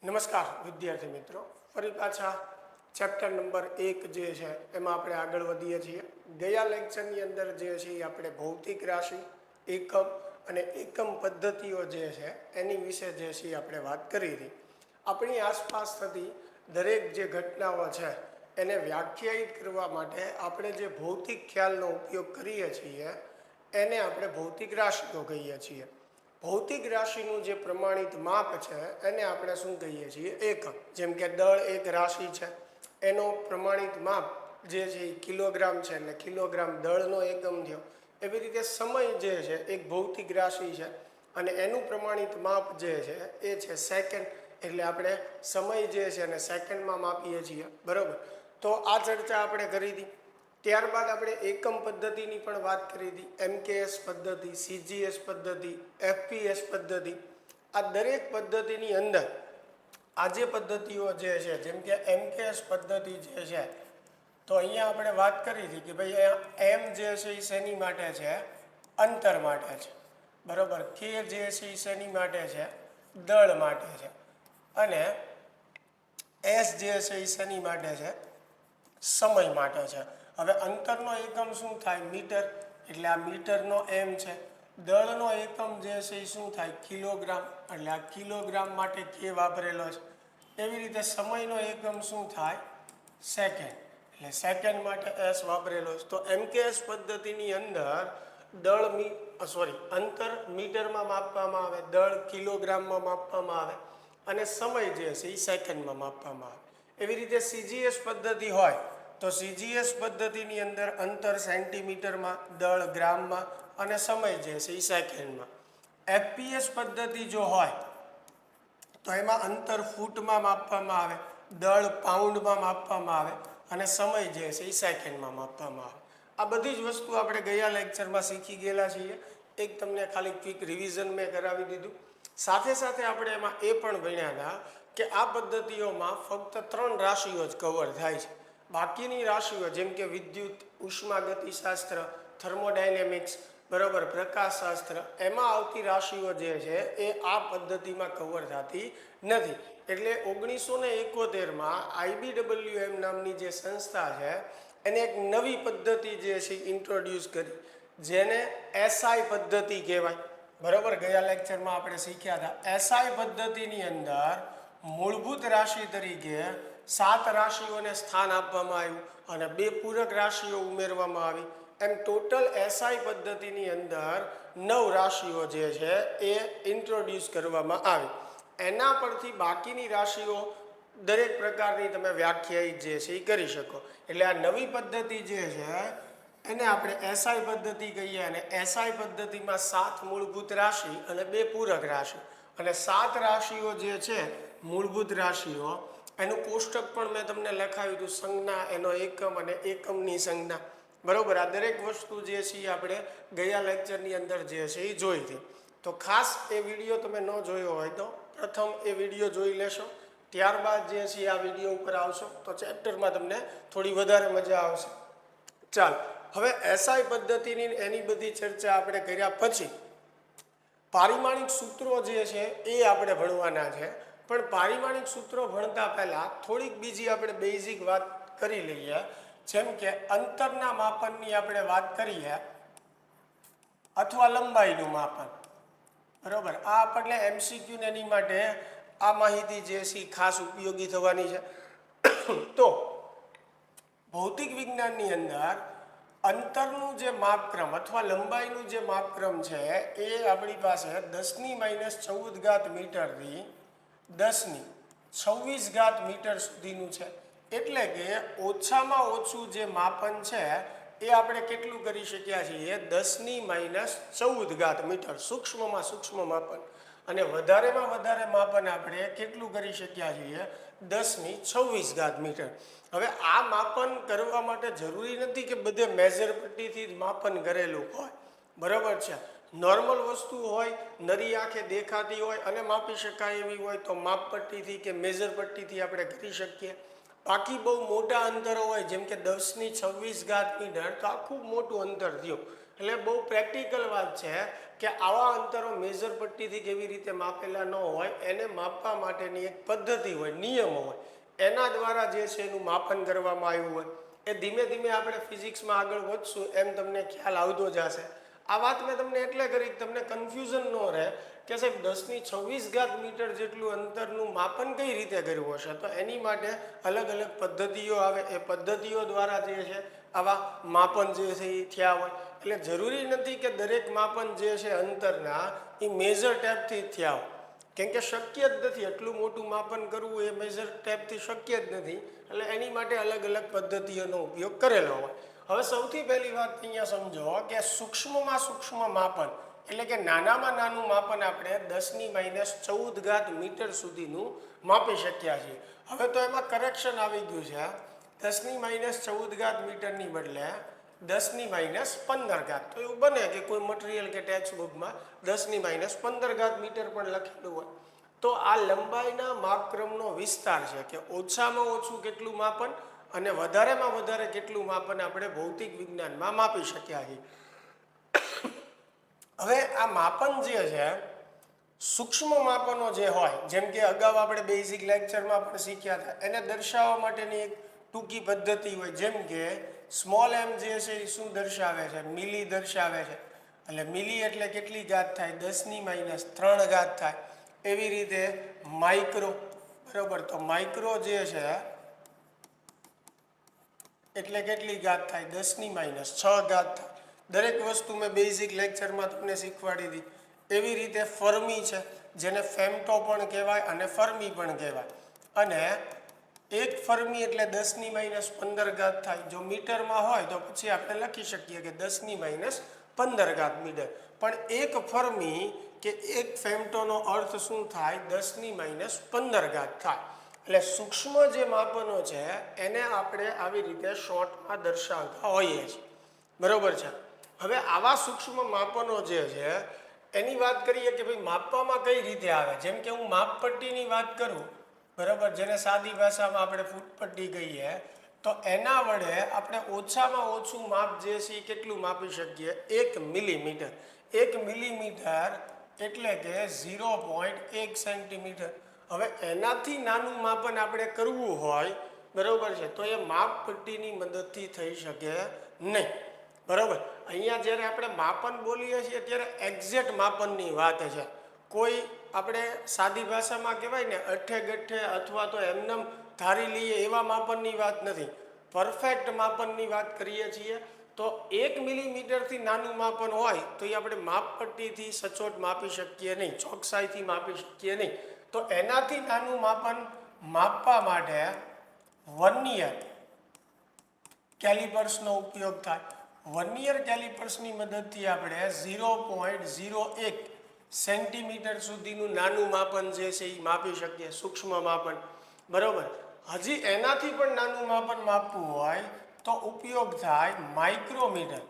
નમસ્કાર વિદ્યાર્થી મિત્રો, ફરી પાછા ચેપ્ટર નંબર 1 જે છે એમાં આપણે આગળ વધીએ છીએ. ગયા લેક્ચરની અંદર જે છે એ આપણે ભૌતિક રાશિ, એકમ અને એકમ પદ્ધતિઓ જે છે એની વિશે જે છે આપણે વાત કરી હતી. આપણી આસપાસ થતી દરેક જે ઘટનાઓ છે એને વ્યાખ્યાયિત કરવા માટે આપણે જે ભૌતિક ખ્યાલનો ઉપયોગ કરીએ છીએ એને આપણે ભૌતિક રાશિઓ કહીએ છીએ. ભૌતિક રાશિનું જે પ્રમાણિત માપ છે એને આપણે શું કહીએ છીએ? એકમ. જેમ કે દળ એક રાશિ છે, એનો પ્રમાણિત માપ જે છે એ કિલોગ્રામ છે, એટલે કિલોગ્રામ દળનો એકમ થયો. એવી રીતે સમય જે છે એક ભૌતિક રાશિ છે અને એનું પ્રમાણિત માપ જે છે એ છે સેકન્ડ. એટલે આપણે સમય જે છે એને સેકન્ડમાં માપીએ છીએ, બરાબર. તો આ ચર્ચા આપણે કરી હતી. ત્યારબાદ આપણે એકમ પદ્ધતિની પણ વાત કરી હતી. એમકેએસ પદ્ધતિ, સીજીએસ પદ્ધતિ, એફપીએસ પદ્ધતિ. આ દરેક પદ્ધતિની અંદર આ જે પદ્ધતિઓ જે છે, જેમ કે એમકેએસ પદ્ધતિ જે છે, તો અહીંયા આપણે વાત કરી હતી કે ભાઈ એમ જે છે એ શેની માટે છે? અંતર માટે છે, બરાબર. કે જે છે એ શેની માટે છે? દળ માટે છે. અને એસ જે છે એ શેની માટે છે? સમય માટે છે. હવે અંતરનો એકમ શું થાય? મીટર. એટલે આ મીટરનો એમ છે. દળનો એકમ જે છે એ શું થાય? કિલોગ્રામ. એટલે આ કિલોગ્રામ માટે કે વાપરેલો છે. એવી રીતે સમયનો એકમ શું થાય? સેકન્ડ. એટલે સેકન્ડ માટે એસ વાપરેલો છે. તો એમકેએસ પદ્ધતિની અંદર અંતર મીટરમાં માપવામાં આવે, દળ કિલોગ્રામમાં માપવામાં આવે અને સમય જે છે એ સેકન્ડમાં માપવામાં આવે. એવી રીતે સીજીએસ પદ્ધતિ હોય તો સીજીએસ પદ્ધતિની અંદર અંતર સેન્ટીમીટરમાં, દળ ગ્રામમાં અને સમય જે છે એ સેકન્ડમાં. એફપીએસ પદ્ધતિ જો હોય તો એમાં અંતર ફૂટમાં માપવામાં આવે, દળ પાઉન્ડમાં માપવામાં આવે અને સમય જે છે એ સેકન્ડમાં માપવામાં આવે. આ બધી જ વસ્તુ આપણે ગયા લેક્ચરમાં શીખી ગયેલા છીએ. એક તમને ખાલી ક્વિક રિવિઝન મેં કરાવી દીધું. સાથે સાથે આપણે એમાં એ પણ ભણ્યા હતા કે આ પદ્ધતિઓમાં ફક્ત 3 રાશિઓ જ કવર થાય છે. બાકીની રાશિઓ જેમ કે વિદ્યુત, ઉષ્માગતિશાસ્ત્ર, થર્મોડાયનેમિક્સ, બરાબર, પ્રકાશશાસ્ત્ર, એમાં આવતી રાશિઓ જે છે એ આ પદ્ધતિમાં કવર થતી નથી. એટલે 1971માં IBWM નામની જે સંસ્થા છે એને એક નવી પદ્ધતિ જે છે ઇન્ટ્રોડ્યુસ કરી, જેને એસઆઈ પદ્ધતિ કહેવાય. બરાબર, ગયા લેક્ચરમાં આપણે શીખ્યા હતા. એસઆઈ પદ્ધતિની અંદર મૂળભૂત રાશિ તરીકે 7 રાશિઓને સ્થાન આપવામાં આવ્યું અને 2 પૂરક રાશિઓ ઉમેરવામાં આવી. એમ ટોટલ એસઆઈ પદ્ધતિની અંદર 9 રાશિઓ જે છે એ ઇન્ટ્રોડ્યુસ કરવામાં આવી. એના પરથી બાકીની રાશિઓ દરેક પ્રકારની તમે વ્યાખ્યાયિત જે છે એ કરી શકો. એટલે આ નવી પદ્ધતિ જે છે એને આપણે એસઆઈ પદ્ધતિ કહીએ. અને એસઆઈ પદ્ધતિમાં 7 મૂળભૂત રાશિ અને 2 પૂરક રાશિ અને 7 રાશિઓ જે છે મૂળભૂત રાશિઓ, એનું કોષ્ટક પણ મેં તમને લખાવ્યું હતું. સંજ્ઞા, એનો એકમ અને એકમની સંજ્ઞા, બરાબર. આ દરેક વસ્તુ જે છે એ આપણે ગયા લેક્ચરની અંદર જે છે એ જોઈ હતી. તો ખાસ એ વિડીયો તમે ન જોયો હોય તો પ્રથમ એ વિડીયો જોઈ લેશો, ત્યારબાદ જે છે આ વિડીયો ઉપર આવશો તો ચેપ્ટરમાં તમને થોડી વધારે મજા આવશે. ચાલ, હવે એસઆઈ પદ્ધતિની એની બધી ચર્ચા આપણે કર્યા પછી પારિમાણિક સૂત્રો જે છે એ આપણે ભણવાના છે. પણ પારિમાણિક સૂત્રો ભણતા પહેલાં થોડીક બીજી આપણે બેઝિક વાત કરી લઈએ. જેમ કે અંતરના માપનની આપણે વાત કરીએ અથવા લંબાઈનું માપન, બરાબર. આ આપણને એમસીક્યુ એની માટે આ માહિતી જે છે ખાસ ઉપયોગી થવાની છે. તો ભૌતિક વિજ્ઞાનની અંદર અંતરનું જે માપક્રમ અથવા લંબાઈનું જે માપક્રમ છે એ આપણી પાસે 10⁻14 મીટરથી 10⁻26 મીટર સુધીનું છે. એટલે કે ઓછામાં ઓછું જે માપન છે એ આપણે કેટલું કરી શક્યા છીએ? 10⁻14 મીટર, સૂક્ષ્મમાં સૂક્ષ્મ માપન. અને વધારેમાં વધારે માપન આપણે કેટલું કરી શક્યા છીએ? 10⁻26 મીટર. હવે આ માપન કરવા માટે જરૂરી નથી કે બધે મેજર પટ્ટીથી જ માપન કરેલું હોય, બરાબર છે. નોર્મલ વસ્તુ હોય, નરી આંખે દેખાતી હોય અને માપી શકાય એવી હોય તો માપ પટ્ટીથી કે મેજર પટ્ટીથી આપણે કરી શકીએ. બાકી બહુ મોટા અંતરો હોય જેમ કે 10⁻26 મીટર, તો આ ખૂબ મોટું અંતર થયું. એટલે બહુ પ્રેક્ટિકલ વાત છે કે આવા અંતરો મેજર પટ્ટીથી કેવી રીતે માપેલા ન હોય, એને માપવા માટેની એક પદ્ધતિ હોય, નિયમ હોય, એના દ્વારા જે છે એનું માપન કરવામાં આવ્યું હોય. એ ધીમે ધીમે આપણે ફિઝિક્સમાં આગળ વધશું એમ તમને ખ્યાલ આવતો જશે. આ વાત મેં તમને એટલે કરી કે તમને કન્ફ્યુઝન ન રહે કે સાહેબ 10⁻26 મીટર જેટલું અંતરનું માપન કઈ રીતે કર્યું હશે. તો એની માટે અલગ અલગ પદ્ધતિઓ આવે, એ પદ્ધતિઓ દ્વારા જે છે આવા માપન જે છે એ થયા હોય. એટલે જરૂરી નથી કે દરેક માપન જે છે અંતરના એ મેજર ટેપથી જ થયા હોય, કેમ કે શક્ય જ નથી એટલું મોટું માપન કરવું, એ મેજર ટેપથી શક્ય જ નથી. એટલે એની માટે અલગ અલગ પદ્ધતિઓનો ઉપયોગ કરેલો હોય. હવે સૌથી પહેલી વાત અહીંયા સમજો કે સૂક્ષ્મમાં સૂક્ષ્મ માપન એટલે કે નાનામાં નાનું માપન આપણે 10⁻14 મીટર સુધીનું માપી શક્યા છીએ. હવે તો એમાં કરેક્શન આવી ગયું છે, 10⁻14 મીટરની બદલે 10⁻15. તો એવું બને કે કોઈ મટીરિયલ કે ટેક્સ્ટ બુકમાં 10⁻15 મીટર પણ લખેલું હોય. તો આ લંબાઈના માપક્રમનો વિસ્તાર છે કે ઓછામાં ઓછું કેટલું માપન અને વધારેમાં વધારે કેટલું માપન આપણે ભૌતિક વિજ્ઞાનમાં માપી શક્યા છીએ. હવે આ માપન જે છે સૂક્ષ્મ માપનો જે હોય, જેમ કે અગાઉ આપણે બેઝિક લેક્ચરમાં પણ શીખ્યા હતા, એને દર્શાવવા માટેની એક ટૂંકી પદ્ધતિ હોય. જેમ કે સ્મોલ એમ જે છે એ શું દર્શાવે છે, મિલી દર્શાવે છે. એટલે મિલી એટલે કેટલી ઘાત થાય, 10⁻3 થાય. એવી રીતે માઇક્રો, બરાબર, તો માઇક્રો જે છે એટલે કેટલી ઘાત થાય, 10⁻6 થાય. દરેક વસ્તુ મેં બેઝિક લેક્ચરમાં તમને શીખવાડી હતી. એવી રીતે ફર્મી છે, જેને ફેમ્ટો પણ કહેવાય અને ફર્મી પણ કહેવાય. અને એક ફર્મી એટલે 10⁻15 થાય. જો મીટરમાં હોય તો પછી આપણે લખી શકીએ કે 10⁻15 મીટર. પણ એક ફર્મી કે એક ફેમ્ટોનો અર્થ શું થાય, 10⁻15 થાય. એટલે સૂક્ષ્મ જે માપનો છે એને આપણે આવી રીતે શોર્ટમાં દર્શાવતા હોઈએ છીએ, બરોબર છે. હવે આવા સૂક્ષ્મ માપનો જે છે એની વાત કરીએ કે ભાઈ માપવામાં કઈ રીતે આવે. જેમ કે હું માપપટ્ટીની વાત કરું, બરાબર, જેને સાદી ભાષામાં આપણે ફૂટપટ્ટી કહીએ, તો એના વડે આપણે ઓછામાં ઓછું માપ જે છે એ કેટલું માપી શકીએ, 1 મિલીમીટર. 1 મિલીમીટર એટલે કે 0.1 સેન્ટીમીટર. હવે એનાથી નાનું માપન આપણે કરવું હોય, બરાબર છે, તો એ માપપટ્ટીની મદદથી થઈ શકે નહીં, બરાબર. અહીંયા જ્યારે આપણે માપન બોલીએ છીએ ત્યારે એક્ઝેક્ટ માપનની વાત છે. કોઈ આપણે સાદી ભાષામાં કહેવાય ને અઠ્ઠે ગઠ્ઠે અથવા તો એમનેમ ધારી લઈએ એવા માપનની વાત નથી. પરફેક્ટ માપનની વાત કરીએ છીએ. તો 1 મિલીમીટરથી નાનું માપન હોય તો એ આપણે માપપટ્ટીથી સચોટ માપી શકીએ નહીં, ચોકસાઈથી માપી શકીએ નહીં. તો એનાથી નાનું માપન માપવા માટે વર્નિયર કેલિપર્સનો ઉપયોગ થાય. વર્નિયર કેલિપર્સની મદદથી આપણે 0.01 સેન્ટીમીટર સુધીનું નાનું માપન જે છે એ માપી શકીએ, સૂક્ષ્મ માપન, બરાબર. હજી એનાથી પણ નાનું માપન માપવું હોય તો ઉપયોગ થાય માઇક્રોમીટર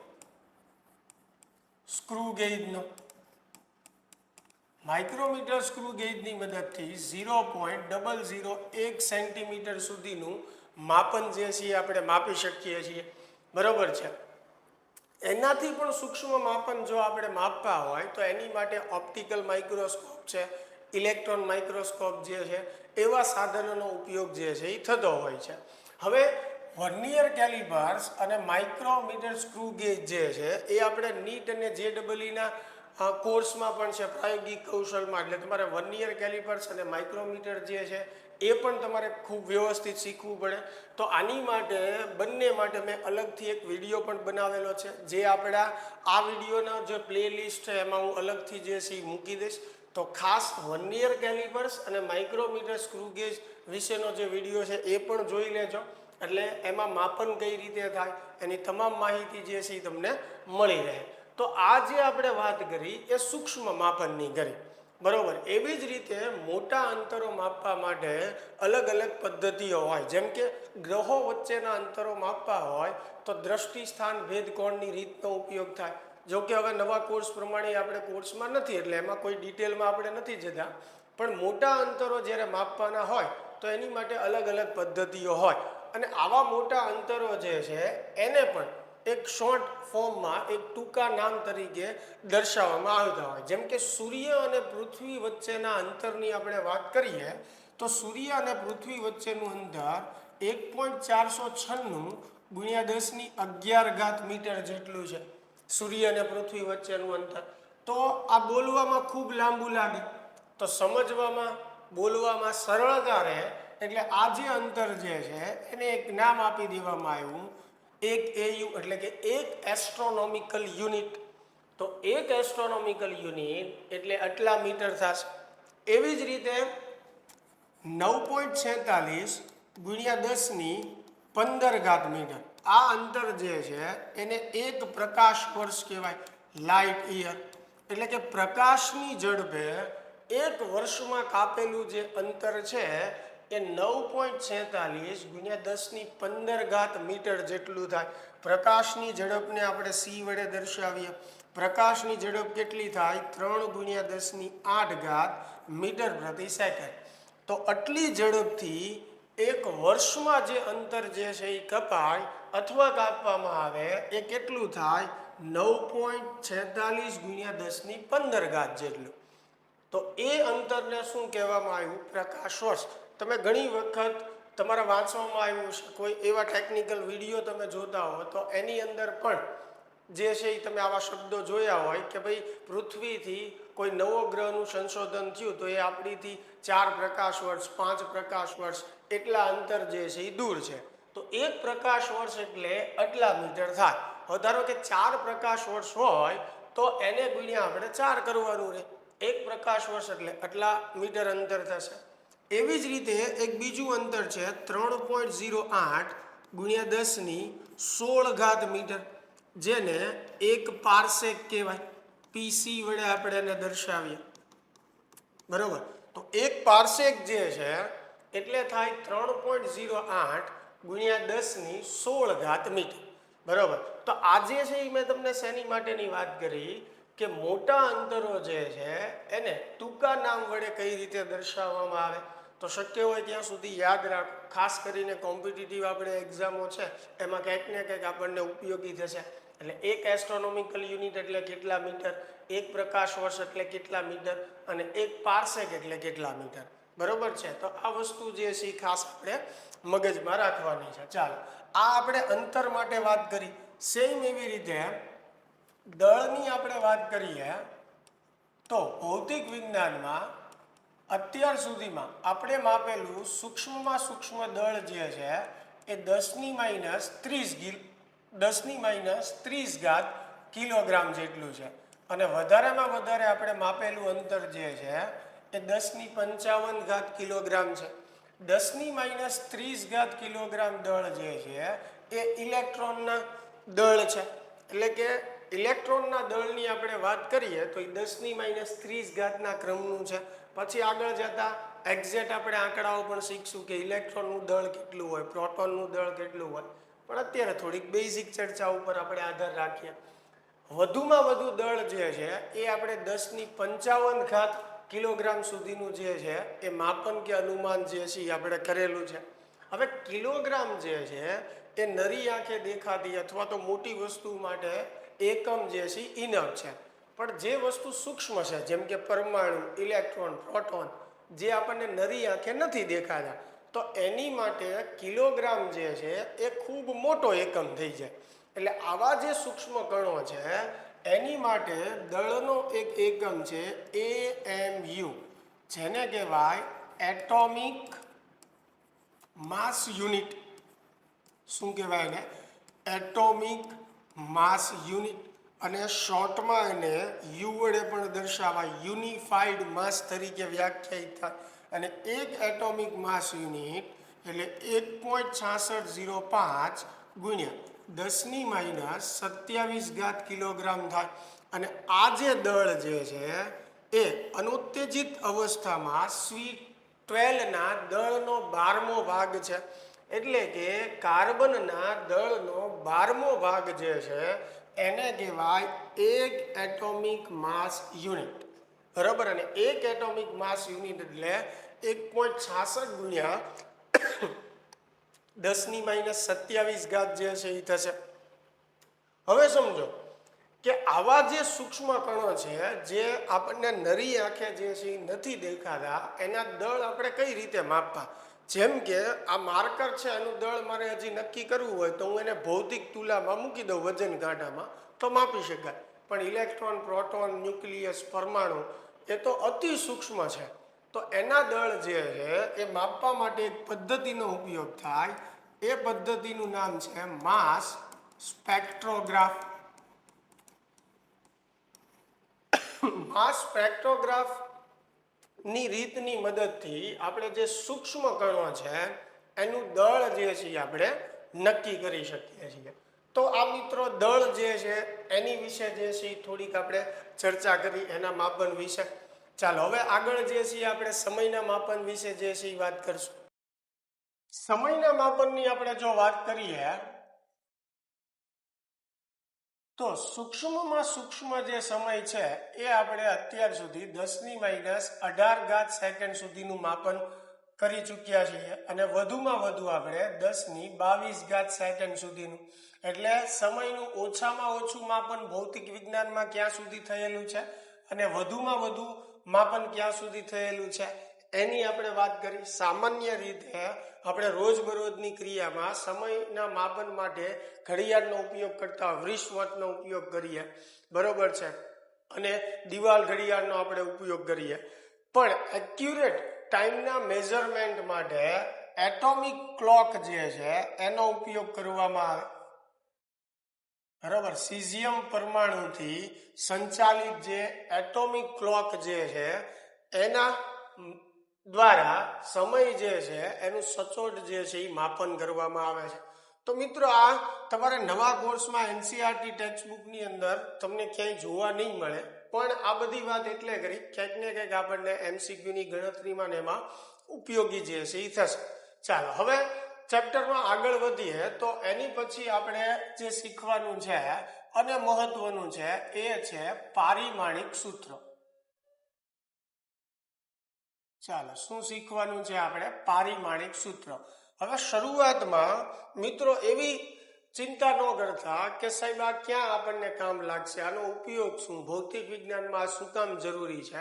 સ્ક્રૂ ગેજનો. માઇક્રોમીટર સ્ક્રૂ ગેજની મદદથી 0.001 સેન્ટીમીટર સુધીનું માપન જે છે આપણે માપી શકીએ છીએ, બરાબર છે. એનાથી પણ સૂક્ષ્મ માપન જો આપણે માપવા હોય તો એની માટે ઓપ્ટિકલ માઇક્રોસ્કોપ છે, ઇલેક્ટ્રોન માઇક્રોસ્કોપ જે છે, એવા સાધનોનો ઉપયોગ જે છે એ થતો હોય છે. હવે વર્નિયર કેલિપર્સ અને માઇક્રોમીટર સ્ક્રૂ ગેજ જે છે એ આપણે નીટ અને JEE કોર્સમાં પણ છે, પ્રાયોગિક કૌશલમાં. એટલે તમારે વર્નિયર કેલિપર્સ અને માઇક્રોમીટર જે છે એ પણ તમારે ખૂબ વ્યવસ્થિત શીખવું પડે. તો આની માટે બંને માટે મેં અલગથી એક વિડીયો પણ બનાવેલો છે, જે આપણા આ વિડીયોના જે પ્લેલિસ્ટ છે એમાં હું અલગથી જે છે એ મૂકી દઈશ. તો ખાસ વર્નિયર કેલિપર્સ અને માઇક્રોમીટર સ્ક્રૂ ગેજ વિશેનો જે વિડીયો છે એ પણ જોઈ લેજો. એટલે એમાં માપન કઈ રીતે થાય એની તમામ માહિતી જે છે એ તમને મળી રહે. તો આ જે આપણે વાત કરી એ સૂક્ષ્મ માપનની કરી, બરોબર. એવી જ રીતે મોટા અંતરો માપવા માટે અલગ અલગ પદ્ધતિઓ હોય. જેમ કે ગ્રહો વચ્ચેના અંતરો માપવા હોય તો દ્રષ્ટિ સ્થાન ભેદ કોણની રીતનો ઉપયોગ થાય. જો કે હવે નવા કોર્સ પ્રમાણે આપણે કોર્સમાં નથી એટલે એમાં કોઈ ડિટેલમાં આપણે નથી જતા, પણ મોટા અંતરો જ્યારે માપવાના હોય તો એની માટે અલગ અલગ પદ્ધતિઓ હોય. અને આવા મોટા અંતરો જે છે એને પણ એક શોર્ટ ફોર્મમાં એક ટૂંકા નામ તરીકે દર્શાવવામાં આવતા હોય. જેમ કે સૂર્ય અને પૃથ્વી વચ્ચેના અંતરની આપણે વાત કરીએ તો સૂર્ય અને પૃથ્વી વચ્ચેનું અંતર 1.496 ગુણ્યા 1011 મીટર જેટલું છે, સૂર્ય અને પૃથ્વી વચ્ચેનું અંતર. તો આ બોલવામાં ખૂબ લાંબુ લાગે, તો સમજવામાં બોલવામાં સરળતા રહે એટલે આ જે અંતર જે છે એને એક નામ આપી દેવામાં આવ્યું, એક એયુ એટલે કે એક એસ્ટ્રોનોમિકલ યુનિટ. તો એક એસ્ટ્રોનોમિકલ યુનિટ એટલે આટલા મીટર થશે. એવી જ રીતે 9.46 ગુણ્યા 1015 મીટર, આ અંતર જે છે એને એક પ્રકાશ વર્ષ કહેવાય, લાઇટ યર. એટલે કે પ્રકાશની ઝડપે એક વર્ષમાં કાપેલું જે અંતર છે એ 9.46 ગુણ્યા 1015 મીટર જેટલું થાય. પ્રકાશની ઝડપને આપણે સી વડે દર્શાવીએ. પ્રકાશની ઝડપ કેટલી થાય? 3 ગુણ્યા 10⁸ મીટર પ્રતિ સેકન્ડ. તો આટલી ઝડપથી એક વર્ષમાં જે અંતર જે છે એ કપાય અથવા કાપવામાં આવે એ કેટલું થાય? 9.46 ગુણ્યા 1015 જેટલું. તો એ અંતરને શું કહેવામાં આવ્યું? પ્રકાશ વર્ષ. તમે ઘણી વખત તમારા વાંચવામાં આવ્યું છે, કોઈ એવા ટેકનિકલ વિડીયો તમે જોતા હો તો એની અંદર પણ જે છે એ તમે આવા શબ્દો જોયા હોય કે ભાઈ પૃથ્વીથી કોઈ નવો ગ્રહનું સંશોધન થયું તો એ આપણીથી 4 પ્રકાશ વર્ષ 5 પ્રકાશ વર્ષ એટલા અંતર જે છે એ દૂર છે. તો એક પ્રકાશ વર્ષ એટલે આટલા મીટર થાય. હવે ધારો કે 4 પ્રકાશ વર્ષ હોય તો એને ગુણ્યા આપણે 4 કરવાનું રહે. એક પ્રકાશ વર્ષ એટલે આટલા મીટર અંતર થશે. એવી જ રીતે એક બીજું અંતર છે 3.08 ગુણ્યા 1016 મીટર, જેને એક પારસેક કહેવાય. પીસી વડે આપણે એને દર્શાવીએ, બરોબર. તો એક પારસેક જે છે એટલે થાય 3.08 ગુણ્યા 1016 મીટર, બરોબર. તો આજે છે એ મેં તમને શેની માટેની વાત કરી કે મોટા અંતરો જે છે એને ટૂંકા નામ વડે કઈ રીતે દર્શાવવામાં આવે. તો શક્ય હોય ત્યાં સુધી યાદ રાખો. ખાસ કરીને કોમ્પિટિટિવ આપણે એક્ઝામો છે એમાં કંઈક ને કંઈક આપણને ઉપયોગી થશે. એટલે એક એસ્ટ્રોનોમિકલ યુનિટ એટલે કેટલા મીટર, એક પ્રકાશ વર્ષ એટલે કેટલા મીટર અને એક પારસેક એટલે કેટલા મીટર, બરોબર છે. તો આ વસ્તુ જે છે એ ખાસ આપણે મગજમાં રાખવાની છે. ચાલો, આ આપણે અંતર માટે વાત કરી. સેમ એવી રીતે દળની આપણે વાત કરીએ તો ભૌતિક વિજ્ઞાનમાં અત્યાર સુધીમાં આપણે માપેલું સૂક્ષ્મમાં સૂક્ષ્મ દળ જે છે એ 10⁻³ કિલોગ્રામ જેટલું છે. અને વધારેમાં વધારે આપણે માપેલું અંતર જે છે એ 10⁵ કિલોગ્રામ છે. 10⁻³ કિલોગ્રામ દળ જે છે એ ઇલેક્ટ્રોનના દળ છે. એટલે કે ઇલેક્ટ્રોનના દળની આપણે વાત કરીએ તો એ 10⁻³ ક્રમનું છે. પછી આગળ જતા એક્ઝેક્ટ આપણે આંકડાઓ પણ શીખશું કે ઇલેક્ટ્રોનનું દળ કેટલું હોય, પ્રોટોનનું દળ કેટલું હોય. પણ અત્યારે થોડીક બેઝિક ચર્ચા ઉપર આપણે આધાર રાખીએ. વધુમાં વધુ દળ જે છે એ આપણે 10⁵ કિલોગ્રામ સુધીનું જે છે એ માપન કે અનુમાન જે છે એ આપણે કરેલું છે. હવે કિલોગ્રામ જે છે એ નરી આંખે દેખાતી અથવા તો મોટી વસ્તુ માટે એકમ જે છે ઇનફ છે. પણ જે વસ્તુ સૂક્ષ્મ છે જેમ કે પરમાણુ, ઇલેક્ટ્રોન, પ્રોટોન જે આપણને નરી આંખે નથી દેખાતા તો એની માટે કિલોગ્રામ જે છે એ ખૂબ મોટો એકમ થઈ જાય. એટલે આવા જે સૂક્ષ્મ કણો છે એની માટે દળનો એક એકમ છે AMU, જેને કહેવાય એટોમિક માસ યુનિટ. શું કહેવાય એને? એટોમિક માસ યુનિટ. અને શોર્ટમાં એને યુ વડે પણ દર્શાવાય, યુનિફાઈડ માસ તરીકે વ્યાખ્યાયિત થાય. અને એક એટોમિક માસ યુનિટ એટલે 1.6605 ગુણ્યા 10⁻27 કિલોગ્રામ થાય. અને આ જે દળ જે છે એ અનુત્તેજિત અવસ્થામાં C12ના દળનો 12મો ભાગ છે. એટલે કે કાર્બનના દળનો 12મો ભાગ જે છે એને કહેવાય એક એટોમિક માસ યુનિટ, બરાબર. અને એક એટોમિક માસ યુનિટ એટલે 1.66 ગુણ્યા 10⁻27 જે છે એ થશે. હવે સમજો કે આવા જે સૂક્ષ્મ કણો છે જે આપણને નરી આંખે જે છે એ નથી દેખાતા, એના દળ આપણે કઈ રીતે માપવા? જેમ કે આ માર્કર છે, એનું દળ મારે હજી નક્કી કરવું હોય તો હું એને ભૌતિક તુલામાં મૂકી દઉં, વજન કાંટામાં, તો માપી શકાય. પણ ઇલેક્ટ્રોન, પ્રોટોન, ન્યુક્લિયસ, પરમાણુ એ તો અતિ સૂક્ષ્મ છે. તો એના દળ જે છે એ માપવા માટે એક પદ્ધતિનો ઉપયોગ થાય. એ પદ્ધતિનું નામ છે માસ સ્પેક્ટ્રોગ્રાફ. માસ સ્પેક્ટ્રોગ્રાફ ની રીતની મદદથી આપણે જે સૂક્ષ્મ કણો છે એનું દળ જે છે આપણે નક્કી કરી શકીએ છીએ. તો આ મિત્રો દળ જે છે એની વિશે જે છે થોડીક આપણે ચર્ચા કરી, એના માપન વિશે. ચાલો હવે આગળ જે છે આપણે સમયના માપન વિશે જે છે વાત કરશું. સમયના માપનની આપણે જો વાત કરીએ તો સૂક્ષ્મમાં સૂક્ષ્મ જે સમય છે એ આપણે અત્યાર સુધી 10⁻18 સેકન્ડ સુધીનું માપન કરી ચૂક્યા છીએ, અને વધુમાં વધુ આપણે 10⁻22 સેકન્ડ સુધીનું. એટલે સમયનું ઓછામાં ઓછું માપન ભૌતિક વિજ્ઞાનમાં ક્યાં સુધી થયેલું છે અને વધુમાં વધુ માપન ક્યાં સુધી થયેલું છે એની આપણે વાત કરી. સામાન્ય રીતે આપણે રોજબરોજની ક્રિયામાં સમયના માપન માટે ઘડિયાળનો ઉપયોગ કરતા રિસ્ટવોચનો ઉપયોગ કરીએ, બરોબર છે, અને દિવાલ ઘડિયાળનો આપણે ઉપયોગ કરીએ. પણ એક્યુરેટ ટાઈમના મેઝરમેન્ટ માટે એટોમિક ક્લોક જે છે એનો ઉપયોગ કરવામાં આવે. બરાબર, સીઝિયમ પરમાણુથી સંચાલિત જે એટોમિક ક્લોક જે છે એના દ્વારા સમય જે છે એનું સચોટ જે છે એ માપન કરવામાં આવે છે. તો મિત્રો આ તમારે નવા કોર્સમાં એનસીઈઆરટી ટેક્સ્ટબુકની અંદર તમને ક્યાંય જોવા નહીં મળે, પણ આ બધી વાત એટલે કરી ક્યાંક ને ક્યાંક આપણને એમસીક્યુની ગણતરીમાં ને એમાં ઉપયોગી જે છે એ થશે. ચાલો હવે ચેપ્ટરમાં આગળ વધીએ તો એની પછી આપણે જે શીખવાનું છે અને મહત્વનું છે એ છે પારિમાણિક સૂત્ર. ચાલો શું શીખવાનું છે આપણે? પારિમાણિક સૂત્ર. હવે શરૂઆતમાં મિત્રો એવી ચિંતા ન કરતા કે સાહેબ આ ક્યાં આપણને કામ લાગશે, આનો ઉપયોગ શું, ભૌતિક વિજ્ઞાનમાં આ શું કામ જરૂરી છે.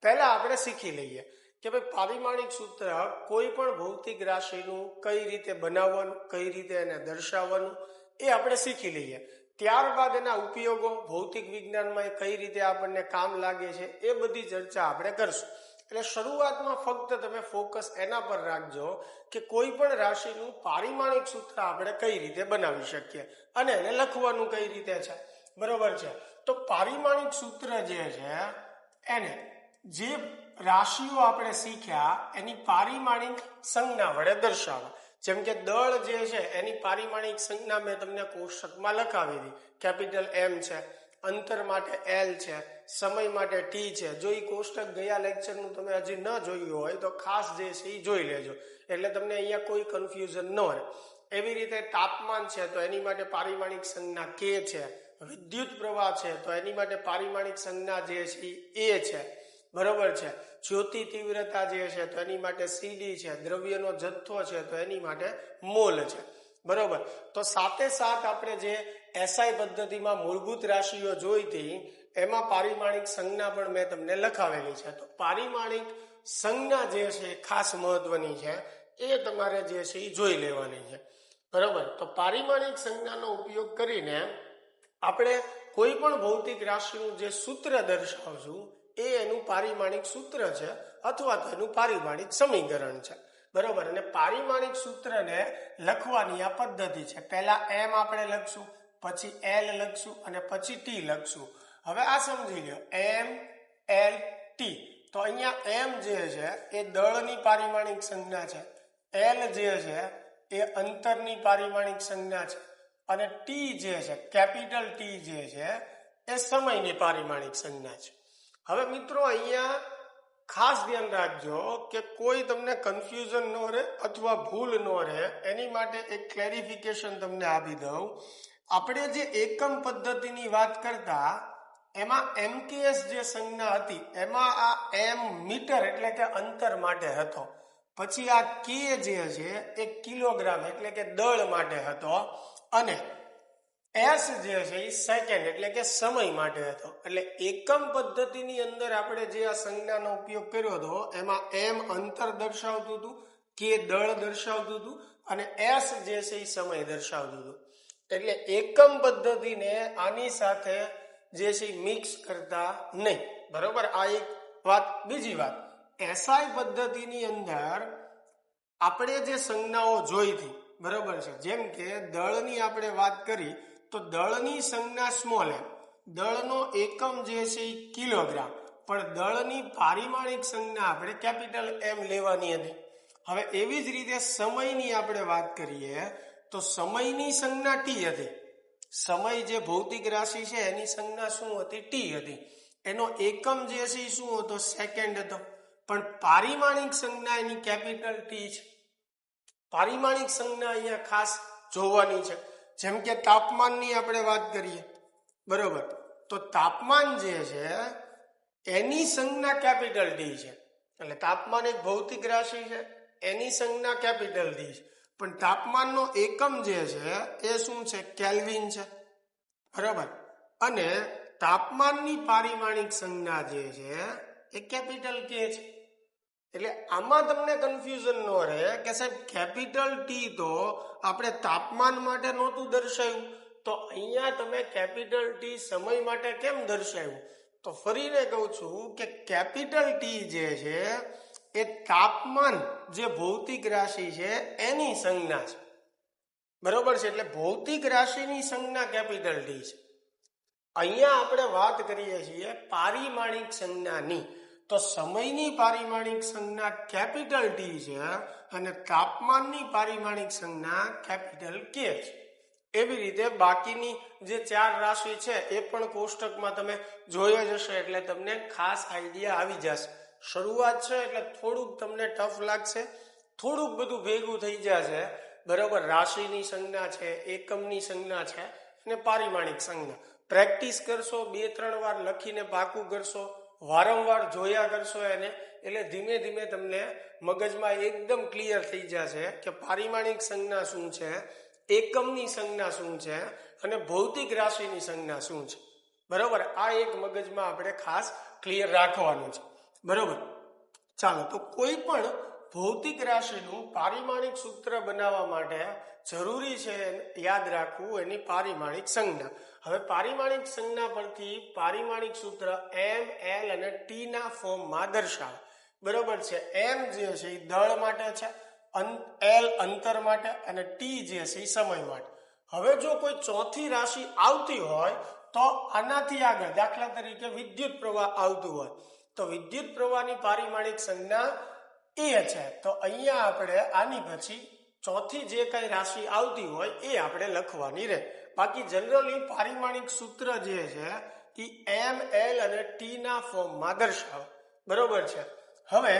પહેલા આપણે શીખી લઈએ કે ભાઈ પારિમાણિક સૂત્ર કોઈ પણ ભૌતિક રાશિનું કઈ રીતે બનાવવાનું, કઈ રીતે એને દર્શાવવાનું એ આપણે શીખી લઈએ. ત્યારબાદ એના ઉપયોગો ભૌતિક વિજ્ઞાનમાં કઈ રીતે આપણને કામ લાગે છે એ બધી ચર્ચા આપણે કરશું. એટલે શરૂઆતમાં ફક્ત તમે ફોકસ એના પર રાખજો કે કોઈ પણ રાશિનું પારિમાણિક સૂત્ર આપણે કઈ રીતે બનાવી શકીએ અને એને લખવાનું કઈ રીતે છે, બરોબર છે. તો પારિમાણિક સૂત્ર જે છે એને જે રાશિઓ આપણે શીખ્યા એની પારિમાણિક સંજ્ઞા વડે દર્શાવવા. જેમ કે દળ જે છે એની પારિમાણિક સંજ્ઞા મેં તમને કોષ્ટકમાં લખાવી હતી. કેપિટલ M છે, અંતર માટે L છે, સમય માટે T છે. જો એ કોષ્ટક ગયા લેક્ચરનું તમે હજી ન જોયું હોય તો ખાસ જે છે એ જોઈ લેજો, એટલે તમને અહીંયા કોઈ કન્ફ્યુઝન ન રહે. એવી રીતે તાપમાન છે તો એની માટે પારિમાણિક સંજ્ઞા K છે. વિદ્યુત પ્રવાહ છે તો એની માટે પારિમાણિક સંજ્ઞા જે છે એ A છે, બરોબર છે. જ્યોતિ તીવ્રતા જે છે તો એની માટે CD છે. દ્રવ્યનો જથ્થો છે તો એની માટે મોલ છે, બરોબર. તો સાથે સાથ આપણે જે SI પદ્ધતિમાં મૂળભૂત રાશિઓ જોઈ હતી એમાં પારિમાણિક સંજ્ઞા પણ મેં તમને લખાવેલી છે. તો પારિમાણિક સંજ્ઞા જે છે ખાસ મહત્વની છે, એ તમારે જે છે એ જોઈ લેવાની છે, બરોબર. તો પારિમાણિક સંજ્ઞાનો ઉપયોગ કરીને આપણે કોઈ પણ ભૌતિક રાશિનું જે સૂત્ર દર્શાવશું એ એનું પારિમાણિક સૂત્ર છે અથવા તો એનું પારિમાણિક સમીકરણ છે, બરોબર. અને પારિમાણિક સૂત્રને લખવાની આ પદ્ધતિ છે. પહેલા M આપણે લખશું, પછી L લખશું અને પછી T લખશું. હવે આ સમજી લો M L T. તો અહીંયા M જે છે એ દળની પારિમાણિક સંજ્ઞા છે, L જે છે એ અંતરની પારિમાણિક સંજ્ઞા છે, અને T જે છે કેપિટલ T જે છે એ સમયની પારિમાણિક સંજ્ઞા છે. હવે મિત્રો અહીંયા ખાસ ધ્યાન રાખજો કે કોઈ તમને કન્ફ્યુઝન ન રહે અથવા ભૂલ ન રહે એની માટે એક ક્લેરિફિકેશન તમને આપી દઉં. આપણે જે એકમ પદ્ધતિની વાત કરતા એમાં MKS જે સંજ્ઞા હતી એમાં આ M મીટર એટલે કે અંતર માટે હતો, પછી આ K જે છે એ કિલોગ્રામ એટલે કે દળ માટે હતો, અને એસ જે છે એ સેકન્ડ એટલે કે સમય માટે હતો. એટલે એકમ પદ્ધતિની અંદર આપણે જે આ સંજ્ઞાનો ઉપયોગ કર્યો હતો એમાં એમ અંતર દર્શાવતું હતું, કે દળ દર્શાવતું હતું અને એસ જે છે એ સમય દર્શાવતું હતું. એટલે એકમ પદ્ધતિને આની સાથે જે છે મિક્સ કરતા નહીં. બરોબર, આ એક વાત. બીજી વાત, એસઆઈ પદ્ધતિની અંદર આપણે જે સંજ્ઞાઓ જોઈ હતી, બરોબર છે, જેમ કે દળની આપણે વાત કરી તો દળની સંજ્ઞા સ્મોલ એમ, દળનો એકમ જે છે એ કિલોગ્રામ, પણ દળની પારિમાણિક સંજ્ઞા આપણે કેપિટલ એમ લેવાની હતી. હવે એવી જ રીતે સમયની આપણે વાત કરીએ તો સમયની સંજ્ઞા ટી હતી. સમય જે ભૌતિક રાશિ છે એની સંજ્ઞા શું હતી? ટી હતી. એનો એકમ જે છે એ શું હતો? સેકન્ડ હતો. પણ પારિમાણિક સંજ્ઞા એની કેપિટલ ટી છે. પારિમાણિક સંજ્ઞા અહીંયા ખાસ જોવાની છે. જેમ કે તાપમાનની આપણે વાત કરીએ, બરોબર, તો તાપમાન જે છે એની સંજ્ઞા કેપિટલ ટી છે. એટલે તાપમાન એક ભૌતિક રાશિ છે, એની સંજ્ઞા કેપિટલ ટી છે, પણ તાપમાનનો એકમ જે છે એ શું છે? કેલ્વિન છે. બરોબર, અને તાપમાનની પારિમાણિક સંજ્ઞા જે છે એ કેપિટલ કે છે. એટલે આમાં તમને કન્ફ્યુઝન ન રહે કે સાહેબ કેપિટલ ટી તો આપણે તાપમાન માટે નહોતું દર્શાવ્યું, તો અહીંયા તમે કેપિટલ ટી સમય માટે કેમ દર્શાવ્યું? તો ફરીને કહું છું કે કેપિટલ ટી જે છે એ તાપમાન જે ભૌતિક રાશિ છે એની સંજ્ઞા છે. બરોબર છે, એટલે ભૌતિક રાશિની સંજ્ઞા કેપિટલ ટી છે. અહીંયા આપણે વાત કરીએ છીએ પારિમાણિક સંજ્ઞાની, તો સમયની પારિમાણિક સંજ્ઞા કેપિટલ ટી છે અને તાપમાનની પારિમાણિક સંજ્ઞા કેપિટલ કે છે. એવી રીતે બાકીની જે 4 રાશિ છે એ પણ કોષ્ટકમાં તમે જોઈ જ હશે, એટલે તમને ખાસ આઈડિયા આવી જશે. શરૂઆત છે એટલે થોડુંક તમને ટફ લાગશે, થોડુંક બધું ભેગું થઈ જશે. બરોબર, રાશિની સંજ્ઞા છે, એકમની સંજ્ઞા છે અને પારિમાણિક સંજ્ઞા. પ્રેક્ટિસ કરશો, 2-3 વાર લખીને પાકું કરશો, વારંવાર જોયા કરશો એને, એટલે ધીમે ધીમે તમને મગજમાં એકદમ ક્લિયર થઈ જશે કે પારિમાણિક સંજ્ઞા શું છે, એકમની સંજ્ઞા શું છે અને ભૌતિક રાશિની સંજ્ઞા શું છે. બરોબર, આ એક મગજમાં આપણે ખાસ ક્લિયર રાખવાનું છે. બરોબર, ચાલો, તો કોઈ પણ ભૌતિક રાશિનું પારિમાણિક સૂત્ર બનાવવા માટે જરૂરી છે યાદ રાખવું એની પારિમાણિક સંજ્ઞા. હવે પારિમાણિક સંજ્ઞા પરથી પારિમાણિક સૂત્ર એમ, એલ અને ટી ના ફોર્મમાં દર્શાવે. બરોબર છે, એમ જે છે એ દળ માટે છે, એલ અંતર માટે અને ટી જે છે એ સમય માટે. હવે જો કોઈ ચોથી રાશિ આવતી હોય તો આનાથી આગળ, દાખલા તરીકે વિદ્યુત પ્રવાહ આવતું હોય તો વિદ્યુત પ્રવાહની પારિમાણિક સંજ્ઞા એ છે. તો અહીંયા આપણે આની પછી ચોથી જે કઈ રાશિ આવતી હોય એ આપણે લખવાની રહે. બાકી જનરલી પારિમાણિક સૂત્ર જે છે એ એમ, એલ અને ટી ના ફોર્મમાં દર્શાવે. બરોબર છે. હવે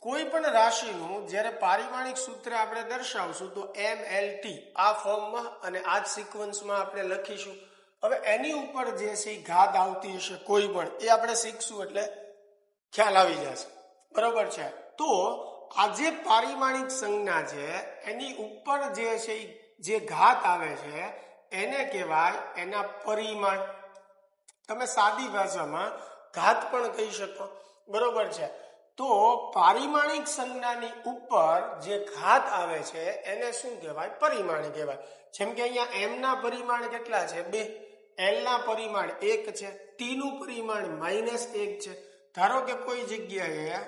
કોઈ પણ રાશિનું જ્યારે પારિમાણિક સૂત્ર આપણે દર્શાવશું તો એમ, એલ, ટી આ ફોર્મમાં અને આ જ સિક્વન્સમાં આપણે લખીશું. હવે એની ઉપર જે છે ઘાત આવતી હશે કોઈ પણ, એ આપણે શીખશું એટલે ખ્યાલ આવી જશે. બરોબર છે, તો આ જે પારિમાણિક સંજ્ઞા છે એની ઉપર જે છે જે ઘાત આવે છે એને કહેવાય એના પરિમાણ. તમે સાદી ભાષામાં ઘાત પણ કહી શકો. બરોબર છે, તો પારિમાણિક સંજ્ઞાની ઉપર જે ઘાત આવે છે એને શું કહેવાય? પરિમાણ કહેવાય. જેમ કે અહીંયા એમ ના પરિમાણ કેટલા છે? 2, એલ ના પરિમાણ 1 છે, ટી નું પરિમાણ -1 છે. ધારો કે કોઈ જગ્યાએ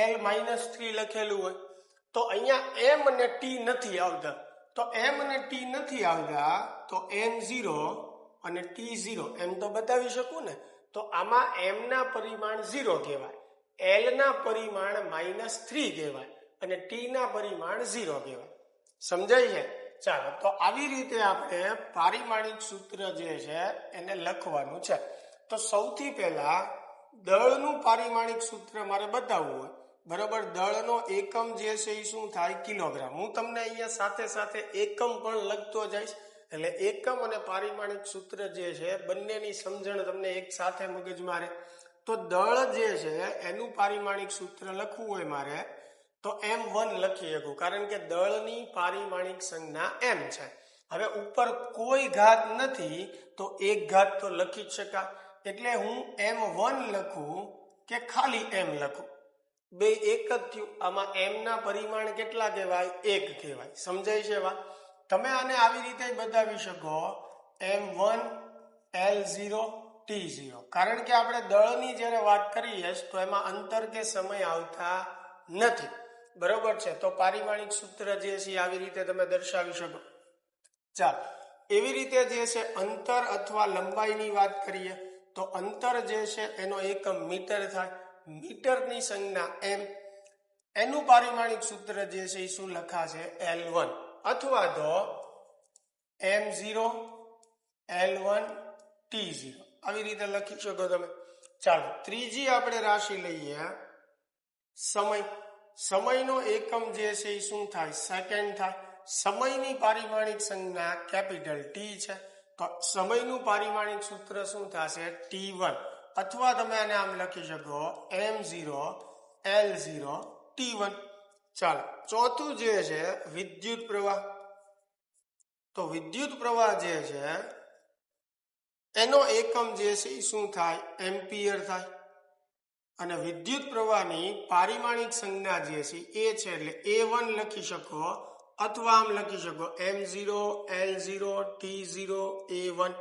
L -3 લખેલું હોય તો અહીંયા એમ અને ટી નથી આવતા, તો એમ અને ટી નથી આવતા તો N0 અને T0 એમ તો બતાવી શકું ને. તો આમાં એમ ના પરિમાણ 0 કહેવાય, એલ ના પરિમાણ -3 કહેવાય અને ટી ના પરિમાણ 0 કહેવાય. સમજાય છે? ચાલો, તો આવી રીતે આપણે પારિમાણિક સૂત્ર જે છે એને લખવાનું છે. તો સૌથી પહેલા દળનું પારિમાણિક સૂત્ર મારે બતાવવું હોય, બરોબર, દળનો એકમ જે છે એ શું થાય? કિલોગ્રામ. હું તમને અહીંયા સાથે સાથે એકમ પણ લખતો જઈશ, એટલે એકમ અને પારિમાણિક સૂત્ર જે છે બંનેની સમજણ તમને એક સાથે મગજમાં રહે. તો દળ જે છે એનું પારિમાણિક સૂત્ર લખવું હોય મારે તો M1 લખી શકું, કારણ કે દળની પારિમાણિક સંજ્ઞા M છે. હવે ઉપર કોઈ ઘાત નથી તો એક ઘાત તો લખી જ શકાય, એટલે હું m1 લખું કે ખાલી m લખું, બે એક જ થયું. આમાં m ના પરિમાણ કેટલા કહેવાય? એક કહેવાય. સમજાય છે વાત? તમે આને આવી રીતે બતાવી શકો m1 L0 T0, કારણ કે આપણે દળની જ્યારે વાત કરીએ તો એમાં અંતર કે સમય આવતા નથી, બરોબર છે. તો પારિમાણિક સૂત્ર જે છે આવી રીતે તમે દર્શાવી શકો. ચાલો, એવી રીતે જે છે અંતર અથવા લંબાઈની વાત કરીએ તો અંતર જે છે એનો એકમ મીટર થાય. મીટરની સંજ્ઞા m, એનું પારિમાણિક સૂત્ર જે છે એ શું લખાશે? L1 અથવા તો m0 L1 T0 આવી રીતે લખી શકો તમે. ચાલો, ત્રીજી આપણે રાશિ લઈએ સમય. સમયનો એકમ જે છે એ શું થાય? સેકન્ડ થાય. સમયની પારિમાણિક સંજ્ઞા કેપિટલ T છે, તો સમયનું પારિમાણિક સૂત્ર શું થશે? T1 અથવા તમે આને આમ લખી શકો m0 L0 T1. ચાલો, ચોથું જે છે વિદ્યુત પ્રવાહ. તો વિદ્યુત પ્રવાહ જે છે એનો એકમ જે છે એ શું થાય? એમ્પિયર થાય. અને વિદ્યુત પ્રવાહની પારિમાણિક સંજ્ઞા જે છે એ છે, એટલે A1 લખી શકો અથવા આમ લખી શકો m0 L0 T0 A1.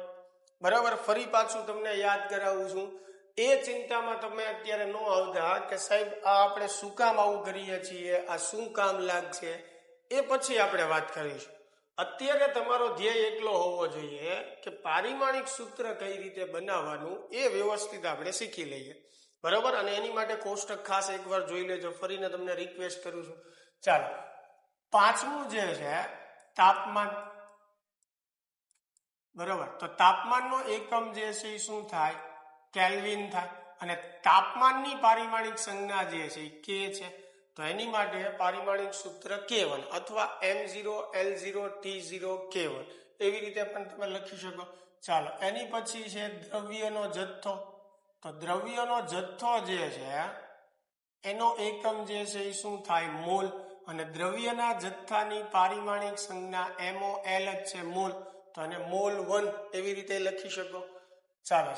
બરાબર. ફરી પાછું તમને યાદ કરાવું છું, એ ચિંતામાં તમે અત્યારે ન આવતા કે સાહેબ આ આપણે શું કામ આવું કરીએ છીએ, આ શું કામ લાગશે, એ પછી આપણે વાત કરીશું. અત્યારે તમારો ધ્યેય એટલો હોવો જોઈએ કે પારિમાણિક સૂત્ર કઈ રીતે બનાવવાનું એ વ્યવસ્થિત આપણે શીખી લઈએ, બરાબર. અને એની માટે કોષ્ટક ખાસ એકવાર જોઈ લેજો, ફરીને તમને રિક્વેસ્ટ કરું છું. ચાલો, પાંચમું જે છે તાપમાન, બરાબર. તો તાપમાનનો એકમ જે છે એ શું થાય? કેલ્વિન થાય. અને તાપમાનની પારિમાણિક સંજ્ઞા જે છે એ K છે, તો એની માટે પારિમાણિક સૂત્ર K1 અથવા m0 L0 T0 K1 એવી રીતે પણ તમે લખી શકો. ચાલો, એની પછી છે દ્રવ્યનો જથ્થો. તો દ્રવ્યનો જથ્થો જે છે એનો એકમ જે છે એ શું થાય? મોલ. અને દ્રવ્યના જથ્થાની પારિમાણિક સંજ્ઞા MOL જ છે, મોલ. તો એને મોલ 1 એવી રીતે લખી શકો. ચાલો,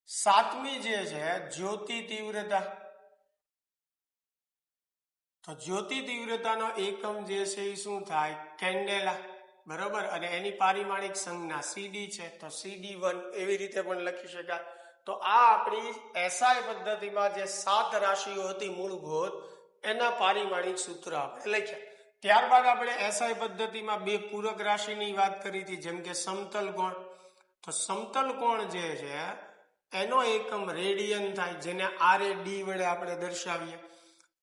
સાતમી જે છે જ્યોતિ તીવ્રતા. તો જ્યોતિ તીવ્રતાનો એકમ જે છે એ શું થાય? કેન્ડેલા, બરોબર. અને એની પારિમાણિક સંજ્ઞા CD છે, તો CD1 એવી રીતે પણ લખી શકાય. તો આ આપણી એસઆઈ પદ્ધતિમાં જે 7 રાશિઓ હતી મૂળભૂત, એના પારિમાણિક સૂત્ર આપણે લખ્યા. ત્યારબાદ આપણે એસઆઈ પદ્ધતિમાં બે પૂરક રાશિની વાત કરી હતી, જેમ કે સમતલ કોણ. તો સમતલ કોણ જે છે એનો એકમ રેડિયન થાય, જેને RAD વડે આપણે દર્શાવીએ.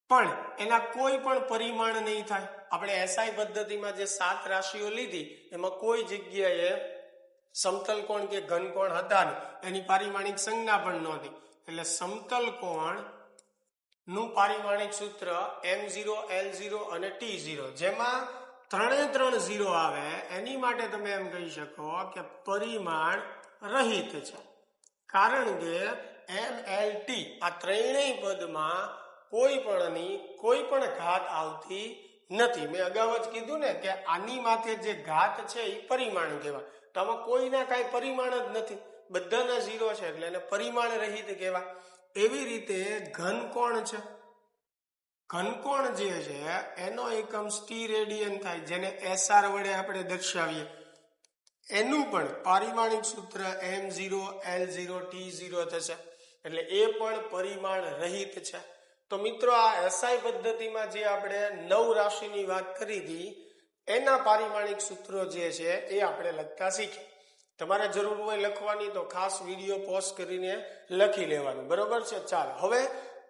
પણ એના કોઈ પણ પરિમાણ નહીં થાય. આપણે એસઆઈ પદ્ધતિમાં જે 7 રાશિઓ લીધી એમાં કોઈ જગ્યાએ સમતલ કોણ કે ઘન કોણ હતા નહીં, એની પારિમાણિક સંજ્ઞા પણ નહોતી. એટલે સમતલ કોણ નું પારિમાણિક સૂત્ર m0 L0 અને T0, જેમાં 3 0 આવે, એની માટે તમે એમ કહી શકો કે પરિમાણ રહિત છે. કારણ કે MLT આ ત્રણેય પદમાં કોઈ પણ ઘાત આવતી નથી. મેં અગાઉ જ કીધું ને કે આની માથે જે ઘાત છે એ પરિમાણ કહેવાય. તો આમાં કોઈના કાંઈ પરિમાણ જ નથી, બધાના 0 છે, એટલે એને પરિમાણ રહિત કહેવાય. એવી રીતે ઘનકોણ છે. ઘનકોણ જે છે એનો એકમ સ્ટીરેડિયન થાય, જેને SR વડે આપણે દર્શાવીએ. એનું પણ પારિમાણિક સૂત્ર m0 L0 T0 થશે, એટલે એ પણ પરિમાણ રહિત છે. તો મિત્રો, આ એસઆઈ પદ્ધતિમાં જે આપણે 9 રાશિની વાત કરી હતી એના પારિમાણિક સૂત્રો જે છે એ આપણે લખતા શીખ્યા. તમારે જરૂર હોય લખવાની તો ખાસ વિડીયો પોઝ કરીને લખી લેવાનું, બરોબર છે. ચાલો, હવે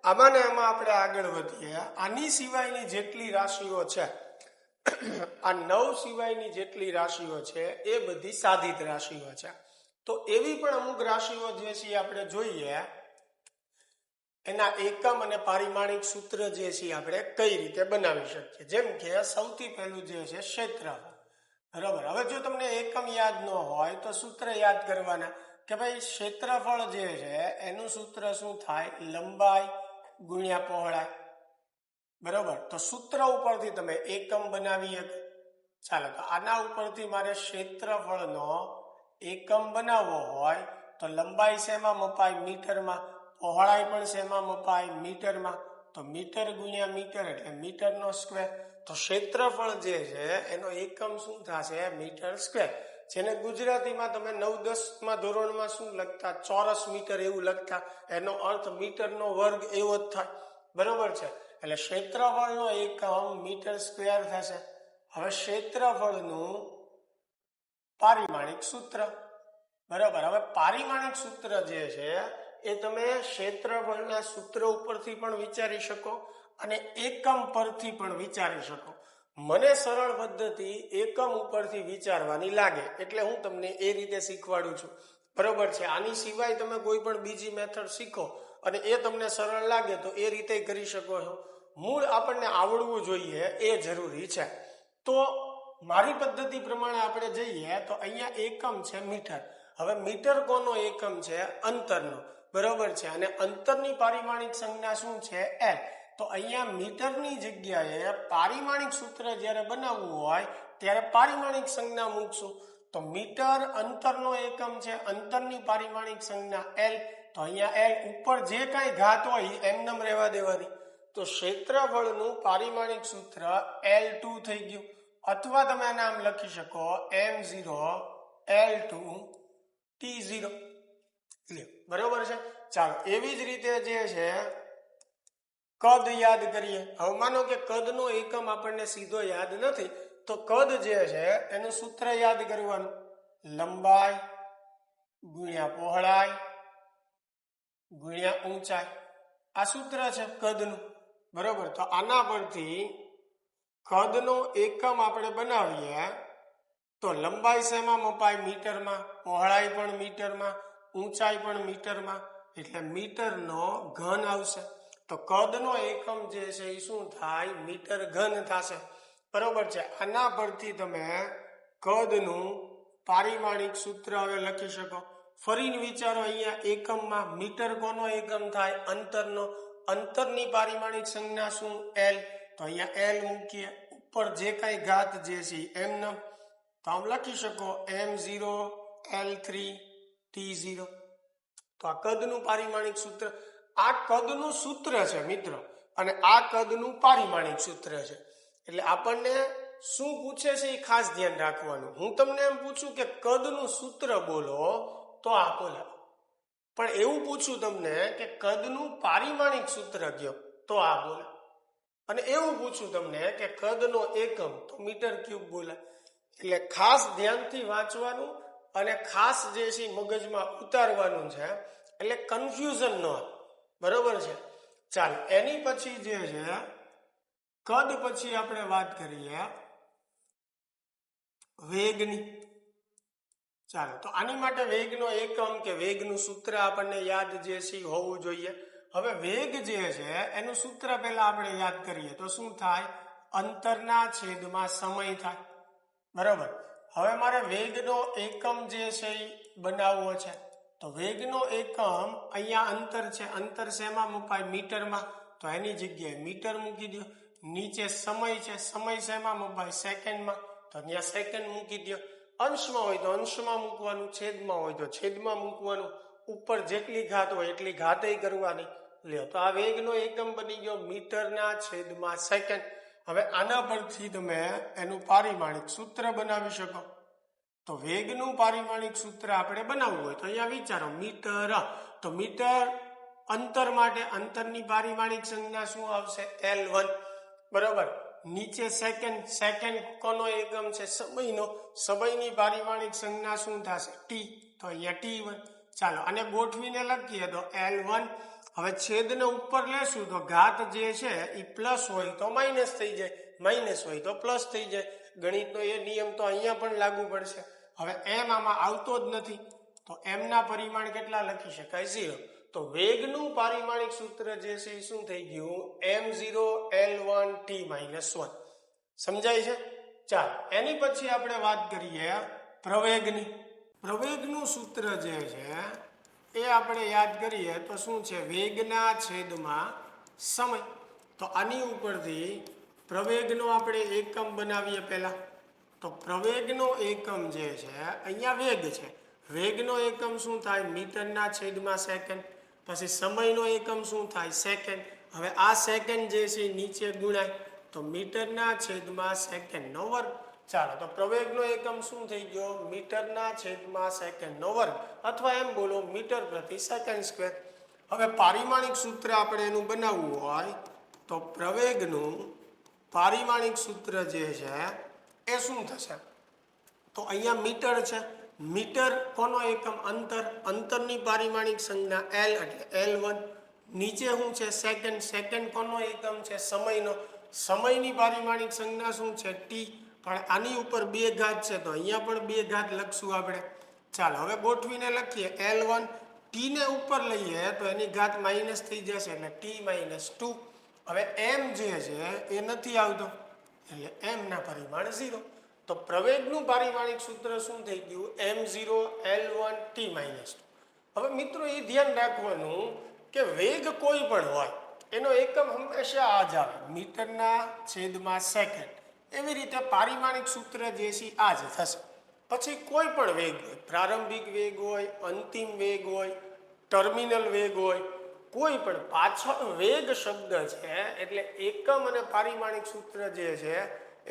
આમાં ને આમાં આપણે આગળ વધીએ. આની સિવાયની જેટલી રાશિઓ છે, આ 9 સિવાયની જેટલી રાશિઓ છે એ બધી સાધિત રાશિઓ છે. તો એવી પણ અમુક રાશિઓ જે છે આપણે જોઈએ, એના એકમ અને પારિમાણિક સૂત્ર જે છે આપણે કઈ રીતે બનાવી શકીએ. જેમ કે સૌથી પહેલું જે છે ક્ષેત્રફળ, બરાબર. હવે જો તમને એકમ યાદ ન હોય તો સૂત્ર યાદ કરવાના કે ભાઈ ક્ષેત્રફળ જે છે એનું સૂત્ર શું થાય? લંબાઈ ગુણ્યા પહોળાઈ, બરાબર. તો સૂત્ર ઉપરથી તમે એકમ બનાવી શકો. ચાલો તો આના ઉપરથી મારે ક્ષેત્રફળનો એકમ બનાવવો હોય તો લંબાઈ શેમાં મપાય? મીટરમાં. પહોળાઈ પણ શેમાં મપાય? મીટરમાં. તો મીટર ગુણ્યા મીટર એટલે મીટરનો સ્ક્વેર. તો ક્ષેત્રફળ જે છે એનો એકમ શું થશે? Metre square. જેને ગુજરાતીમાં તમે 9-10માં ધોરણમાં શું લખતા? ચોરસ મીટર એવું લખતા. એનો અર્થ મીટરનો વર્ગ એવો જ થાય. બરોબર છે. એટલે ક્ષેત્રફળનો એકમ મીટર સ્ક્વેર થશે. હવે ક્ષેત્રફળનું પારિમાણિક સૂત્ર. બરાબર. હવે પારિમાણિક સૂત્ર જે છે એ તમે ક્ષેત્રફળના સૂત્ર ઉપરથી પણ વિચારી શકો અને એકમ પરથી પણ વિચારી શકો. મને સરળ પદ્ધતિ એકમ ઉપરથી વિચારવાની લાગે એટલે હું તમને એ રીતે શીખવાડું છું. બરોબર છે. આની સિવાય તમે કોઈ પણ બીજી મેથડ શીખો અને એ તમને સરળ લાગે તો એ રીતે કરી શકો છો. મૂળ આપણને આવડવું જોઈએ એ જરૂરી છે. તો મારી પદ્ધતિ પ્રમાણે આપણે જઈએ તો અહીંયા એકમ છે મીટર. હવે મીટર કોનો એકમ છે? અંતરનો. બરોબર છે. અને અંતરની પારિમાણિક સંજ્ઞા શું છે? એલ. તો અહીંયા મીટરની જગ્યાએ પારિમાણિક સૂત્ર જ્યારે બનાવવું હોય ત્યારે પારિમાણિક સંજ્ઞા મૂકશું. તો મીટર અંતરનો એકમ છે, અંતરની પારિમાણિક સંજ્ઞા એલ. તો અહીંયા એલ ઉપર જે કાંઈ ઘાત હોય એમનેમ રહેવા દેવાની. તો ક્ષેત્રફળનું પારિમાણિક સૂત્ર L2 થઈ ગયું. અથવા તમે નામ લખી શકો M0 L2 T0. બરોબર છે. ચાલો એવી જ રીતે જે છે કદ યાદ કરીએ. હવે માનો કે કદનો એકમ આપણને સીધો યાદ નથી તો કદ જે છે એનું સૂત્ર યાદ કરવાનું. લંબાઈ ગુણ્યા પહોળાઈ ગુણ્યા ઊંચાઈ. આ સૂત્ર છે કદનું. બરોબર. તો આના પરથી કદનો એકમ આપણે બનાવીએ તો લંબાઈ શેમાં મપાય? મીટરમાં. પહોળાઈ પણ મીટરમાં, ઊંચાઈ પણ મીટરમાં. એટલે મીટરનો ઘન આવશે. તો કદનો એકમ જે છે એ શું થાય? મીટર ઘન થશે. બરોબર છે. આના પરથી તમે કદનું પારિમાણિક સૂત્ર હવે લખી શકો. ફરીને વિચારો અહીંયા એકમમાં મીટર કોનો એકમ થાય? અંતરનો. અંતરની પારિમાણિક સંજ્ઞા શું? એલ. તો અહીંયા એલ મૂકીએ. ઉપર જે કાંઈ ઘાત જે છે એમને તો આમ લખી શકો M0 L3 T0. તો આ કદનું પારિમાણિક સૂત્ર. આ કદનું સૂત્ર છે મિત્રો અને આ કદનું પારિમાણિક સૂત્ર છે. એટલે આપણને શું પૂછે છે એ ખાસ ધ્યાન રાખવાનું. હું તમને એમ પૂછું કે કદનું સૂત્ર બોલો તો આ બોલો, પણ એવું પૂછું તમને કે કદનું પારિમાણિક સૂત્ર કયો તો આ બોલે, અને એવું પૂછું તમને કે કદનો એકમ તો મીટર ક્યુબ બોલે. એટલે ખાસ ધ્યાનથી વાંચવાનું અને ખાસ જે છે મગજમાં ઉતારવાનું છે એટલે કન્ફ્યુઝન ન હોય. બરોબર છે. ચાલો એની પછી જે છે કદ પછી આપણે વાત કરીએ વેગની. ચાલો તો આની માટે વેગનો એકમ કે વેગનું સૂત્ર આપણને યાદ જે છે હોવું જોઈએ. હવે વેગ જે છે એનું સૂત્ર પહેલા આપણે યાદ કરીએ તો શું થાય? અંતરના છેદમાં સમય થાય. બરોબર. હવે મારે વેગનો એકમ જે છે એ બનાવવો છે. તો વેગનો એકમ અહીંયા અંતર છે. અંતર શેમાં મપાય? મીટરમાં. તો એની જગ્યાએ મીટર મૂકી દો. નીચે સમય છે. સમય શેમાં મપાય? સેકન્ડમાં. તો અહીંયા સેકન્ડ મૂકી દો. અંશમાં હોય તો અંશમાં મૂકવાનું, છેદમાં હોય તો છેદમાં મૂકવાનું. ઉપર જેટલી ઘાત હોય એટલી ઘાતે કરવાની. લ્યો તો આ વેગનો એકમ બની ગયો મીટરના છેદમાં સેકન્ડ. હવે આના પરથી તમે એનું પારિમાણિક સૂત્ર બનાવી શકો. તો વેગનું પારિમાણિક સૂત્ર આપણે બનાવવું હોય તો અહીંયા વિચારો મીટર. તો મીટર અંતર માટે અંતરની પારિમાણિક સંજ્ઞા શું આવશે? L1. બરોબર. નીચે સેકન્ડ. સેકન્ડ કોનો એકમ છે? સમયનો. સમયની પારિમાણિક સંજ્ઞા શું થશે? T. તો અહીંયા T1. ચાલો અને ગોઠવીને લખીએ તો L1. હવે છેદને ઉપર લેશું તો ઘાત જે છે એ પ્લસ હોય તો માઇનસ થઈ જાય, માઇનસ હોય તો પ્લસ થઈ જાય. ગણિતનો એ નિયમ તો અહીંયા પણ લાગુ પડશે. હવે એમ આમાં આવતો જ નથી તો એમના પરિમાણ કેટલા લખી શકાય? 0. તો વેગનું પારિમાણિક સૂત્ર જે છે એ શું થઈ ગયું? M0 L1 T-1. સમજાય છે? ચાલો એની પછી આપણે વાત કરીએ પ્રવેગની. પ્રવેગનું સૂત્ર જે છે એ આપણે યાદ કરીએ તો શું છે? વેગના છેદમાં સમય. તો આની ઉપરથી પ્રવેગનો આપણે એકમ બનાવીએ પહેલા. તો પ્રવેગનો એકમ જે છે અહીંયા વેગ છે, વેગનો એકમ શું થાય મીટરના છેદમાં સેકન્ડ, પછી સમયનો એકમ શું થાય સેકન્ડ. હવે આ સેકન્ડ જે છે નીચે ગુણાય તો મીટરના છેદમાં સેકન્ડનો વર્ગ. ચાલો તો પ્રવેગનો એકમ શું થઈ ગયો મીટરના છેદમાં સેકન્ડનો વર્ગ, અથવા એમ બોલો મીટર પ્રતિ સેકન્ડ સ્ક્વેર. હવે પારિમાણિક સૂત્ર આપણે એનું બનાવવું હોય તો પ્રવેગનું પારિમાણિક સૂત્ર જે છે એ શું થશે, તો અહીંયા મીટર છે, મીટર કોનો એકમ અંતર, અંતરની પારિમાણિક સંજ્ઞા એલ એટલે L1. નીચે શું છે સેકન્ડ, સેકન્ડ કોનો એકમ છે સમયનો, સમયની પારિમાણિક સંજ્ઞા શું છે ટી, પણ આની ઉપર 2 ઘાત છે તો અહીંયા પણ 2 ઘાત લખશું આપણે. ચાલો હવે ગોઠવીને લખીએ L1, ટીને ઉપર લઈએ તો એની ઘાત માઇનસ થઈ જશે એટલે T-2. હવે એમ જે છે એ નથી આવતો એટલે એમ ના પરિમાણ 0. તો પ્રવેગનું પારિમાણિક સૂત્ર શું થઈ ગયું m0 L1 T-2. હવે મિત્રો એ ધ્યાન રાખવાનું કે વેગ કોઈ પણ હોય એનો એકમ હંમેશા આ જ આવે મીટરના છેદમાં સેકન્ડ. એવી રીતે પારિમાણિક સૂત્ર જે છે આ જ થશે. પછી કોઈ પણ વેગ હોય, પ્રારંભિક વેગ હોય, અંતિમ વેગ હોય, ટર્મિનલ વેગ હોય, કોઈ પણ પાછળ વેગ શબ્દ છે એટલે એકમ અને પારિમાણિક સૂત્ર જે છે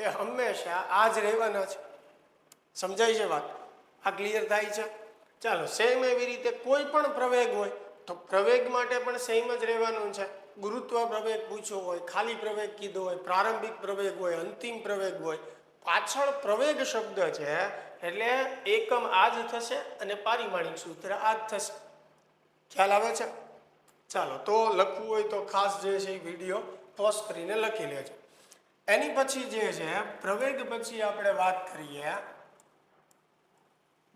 એ હંમેશા આ જ રહેવાના છે. સમજાય છે વાત? આ ક્લિયર થાય છે? ચાલો સેમ એવી રીતે કોઈ પણ પ્રવેગ હોય તો પ્રવેગ માટે પણ સેમ જ રહેવાનું છે. ગુરુત્વ પ્રવેગ પૂછ્યો હોય, ખાલી પ્રવેગ કીધો હોય, પ્રારંભિક પ્રવેગ હોય, અંતિમ પ્રવેગ હોય, પાછળ પ્રવેગ શબ્દ છે એટલે એકમ આ જ થશે અને પારિમાણિક સૂત્ર આ જ થશે. ખ્યાલ આવે છે? ચાલો તો લખવું હોય તો ખાસ જે છે એ વિડીયો પોઝ કરીને લખી લેજો. એની પછી જે છે પ્રવેગ પછી આપણે વાત કરીએ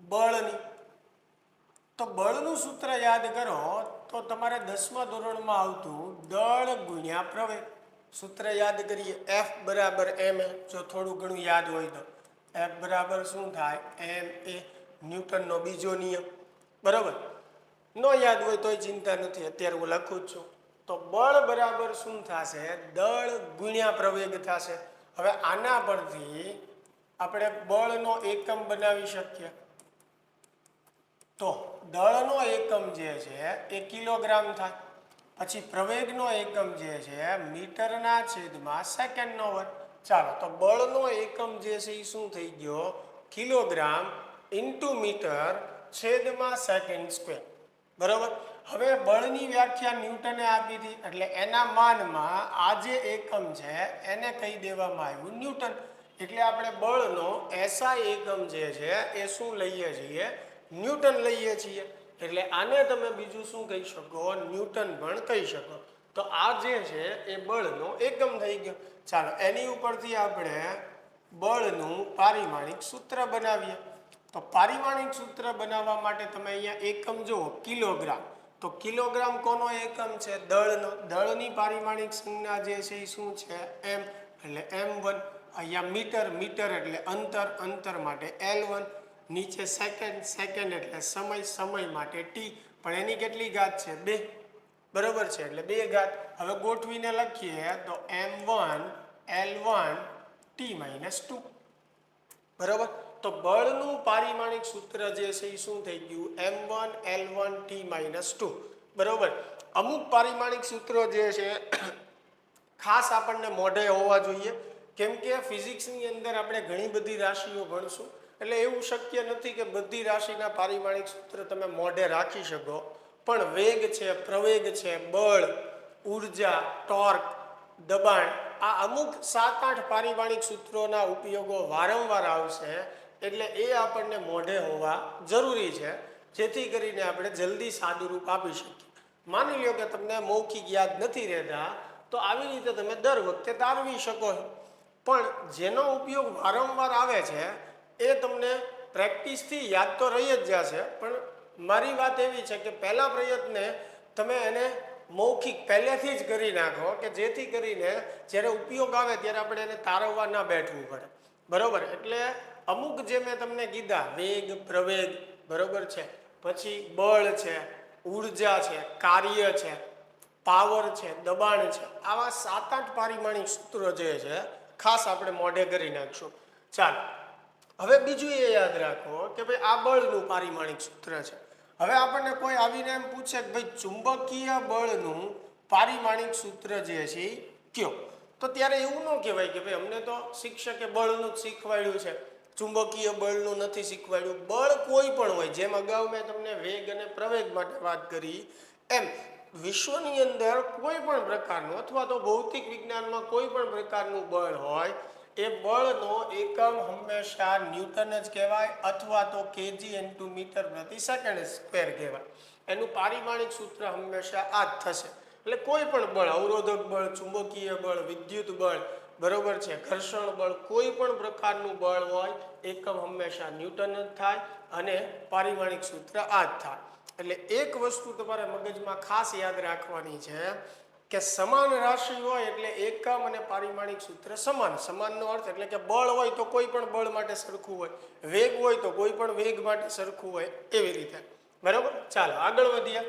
બળની. તો બળનું સૂત્ર યાદ કરો તો તમારે 10મા ધોરણમાં આવતું દળ ગુણ્યા પ્રવેગ. સૂત્ર યાદ કરીએ F બરાબર ma. જો થોડું ઘણું યાદ હોય તો F બરાબર શું થાય ma, ન્યૂટનનો બીજો નિયમ. બરાબર, ન યાદ હોય તોય ચિંતા નથી, અત્યારે હું લખું જ છું. તો બળ બરાબર શું થશે દળ ગુણ્યા પ્રવેગ થશે. હવે આના પરથી આપણે બળનો એકમ બનાવી શકીએ. તો દળનો એકમ જે છે એ કિલોગ્રામ થાય, પછી પ્રવેગનો એકમ જે છે મીટરના છેદમાં સેકન્ડનો વર્ગ. ચાલો તો બળનો એકમ જે છે એ શું થઈ ગયો કિલોગ્રામ ઇન્ટુ મીટર છેદમાં સેકન્ડ સ્ક્વેર. બરાબર. હવે બળની વ્યાખ્યા ન્યૂટને આપી હતી એટલે એના માનમાં આ જે એકમ છે એને કહી દેવામાં આવ્યું ન્યૂટન. એટલે આપણે બળનો એસઆઈ એકમ જે છે એ શું લઈએ છીએ ન્યૂટન લઈએ છીએ. એટલે આને તમે બીજું શું કહી શકો ન્યૂટન પણ કહી શકો. તો આ જે છે એ બળનો એકમ થઈ ગયો. ચાલો એની ઉપરથી આપણે બળનું પારિમાણિક સૂત્ર બનાવીએ. તો પારિમાણિક સૂત્ર બનાવવા માટે તમે અહીંયા એકમ જુઓ કિલોગ્રામ. તો કિલોગ્રામ કોનો એકમ છે દળનો. દળની પારિમાણિક સંજ્ઞા જે છે એ શું છે એમ એટલે m1. અહીંયા મીટર, મીટર એટલે અંતર, અંતર માટે L1. નીચે સેકન્ડ, સેકન્ડ એટલે સમય, સમય માટે ટી, પણ એની કેટલી ઘાત છે 2. બરાબર છે એટલે 2 ઘાત. હવે ગોઠવીને લખીએ તો m1 L1 T-2. બરાબર. તો બળનું પારિમાણિક સૂત્ર જે છે એ શું થઈ ગયું m1 L1 T-2. બરાબર. અમુક પારિમાણિક સૂત્રો જે છે ખાસ આપણને મોઢે હોવા જોઈએ, કેમ કે ફિઝિક્સની અંદર આપણે ઘણી બધી રાશિઓ ભણશું એટલે એવું શક્ય નથી કે બધી રાશિના પારિમાણિક સૂત્ર તમે મોઢે રાખી શકો. પણ વેગ છે, પ્રવેગ છે, બળ, ઉર્જા, ટોર્ક, દબાણ, આ અમુક 7-8 પારિમાણિક સૂત્રોના ઉપયોગો વારંવાર આવશે એટલે એ આપણને મોઢે હોવા જરૂરી છે, જેથી કરીને આપણે જલ્દી સાદુરૂપ આપી શકીએ. માની લો કે તમને મૌખિક યાદ નથી રહેતા તો આવી રીતે તમે દર વખતે તારવી શકો છો. પણ જેનો ઉપયોગ વારંવાર આવે છે એ તમને પ્રેક્ટિસથી યાદ તો રહી જ જશે. પણ મારી વાત એવી છે કે પહેલા પ્રયત્ને તમે એને મૌખિક પહેલેથી જ કરી નાખો કે જેથી કરીને જ્યારે ઉપયોગ આવે ત્યારે આપણે એને તારવવા ના બેઠવું પડે. બરોબર. એટલે અમુક જે મેં તમને કીધા વેગ, પ્રવેગ, બરોબર છે, પછી બળ છે, ઉર્જા છે, કાર્ય છે, પાવર છે, દબાણ છે, આવા 7-8 પારિમાણિક સૂત્રો જે છે ખાસ આપણે મોઢે કરી નાખશું. ચાલો હવે બીજું એ યાદ રાખો કે ભાઈ આ બળનું પારિમાણિક સૂત્ર છે. હવે આપણને કોઈ આવીને એમ પૂછે કે ભાઈ ચુંબકીય બળનું પારિમાણિક સૂત્ર જે છે એ કયો, તો ત્યારે એવું ન કહેવાય કે ભાઈ અમને તો શિક્ષકે બળનું જ શીખવાડ્યું છે, ચુંબકીય બળનું નથી શીખવાડ્યું. બળ કોઈ પણ હોય, જેમ અગાઉ મેં તમને વેગ અને પ્રવેગ માટે વાત કરી એમ વિશ્વની અંદર કોઈ પણ પ્રકારનું અથવા તો ભૌતિક વિજ્ઞાનમાં કોઈ પણ પ્રકારનું બળ હોય એ બળનો એકમ હંમેશા ન્યૂટન જ કહેવાય અથવા તો કેજી ઇન્ટુ મીટર પ્રતિ સેકન્ડ સ્ક્વેર કહેવાય. એનું પારિમાણિક સૂત્ર હંમેશા આ જ થશે. એટલે કોઈ પણ બળ, અવરોધક બળ, ચુંબકીય બળ, વિદ્યુત બળ, બરોબર છે, ઘર્ષણ બળ, કોઈ પણ પ્રકારનું બળ હોય એકમ હંમેશા ન્યૂટન જ થાય અને પારિમાણિક સૂત્ર આ જ થાય. એટલે એક વસ્તુ તમારે મગજમાં ખાસ યાદ રાખવાની છે કે સમાન રાશિ હોય એટલે એકમ અને પારિમાણિક સૂત્ર સમાન. સમાનનો અર્થ એટલે કે બળ હોય તો કોઈ પણ બળ માટે સરખું હોય, વેગ હોય તો કોઈ પણ વેગ માટે સરખું હોય, એવી રીતે. બરાબર, ચાલો આગળ વધીએ.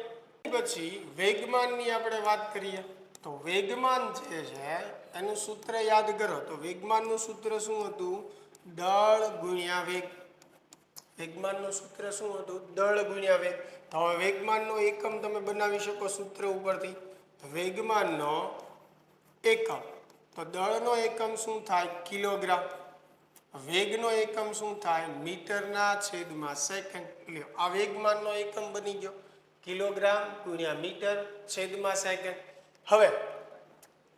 પછી વેગમાનની આપણે વાત કરીએ તો વેગમાન જે છે એનું સૂત્ર યાદ કરો તો વેગમાનનું સૂત્ર શું હતું? દળ ગુણ્યા વેગ. વેગમાનનું સૂત્ર શું હતું? દળ ગુણ્યા વેગ. તો હવે વેગમાનનો એકમ તમે બનાવી શકો સૂત્ર ઉપરથી. વેગમાનનો એકમ, તો દળનો એકમ શું થાય? કિલોગ્રામ. વેગનો એકમ શું થાય? મીટરના છેદમાં સેકન્ડ. લ્યો, આ વેગમાનનો એકમ બની ગયો કિલોગ્રામ ગુણ્યા મીટર છેદમાં સેકન્ડ. હવે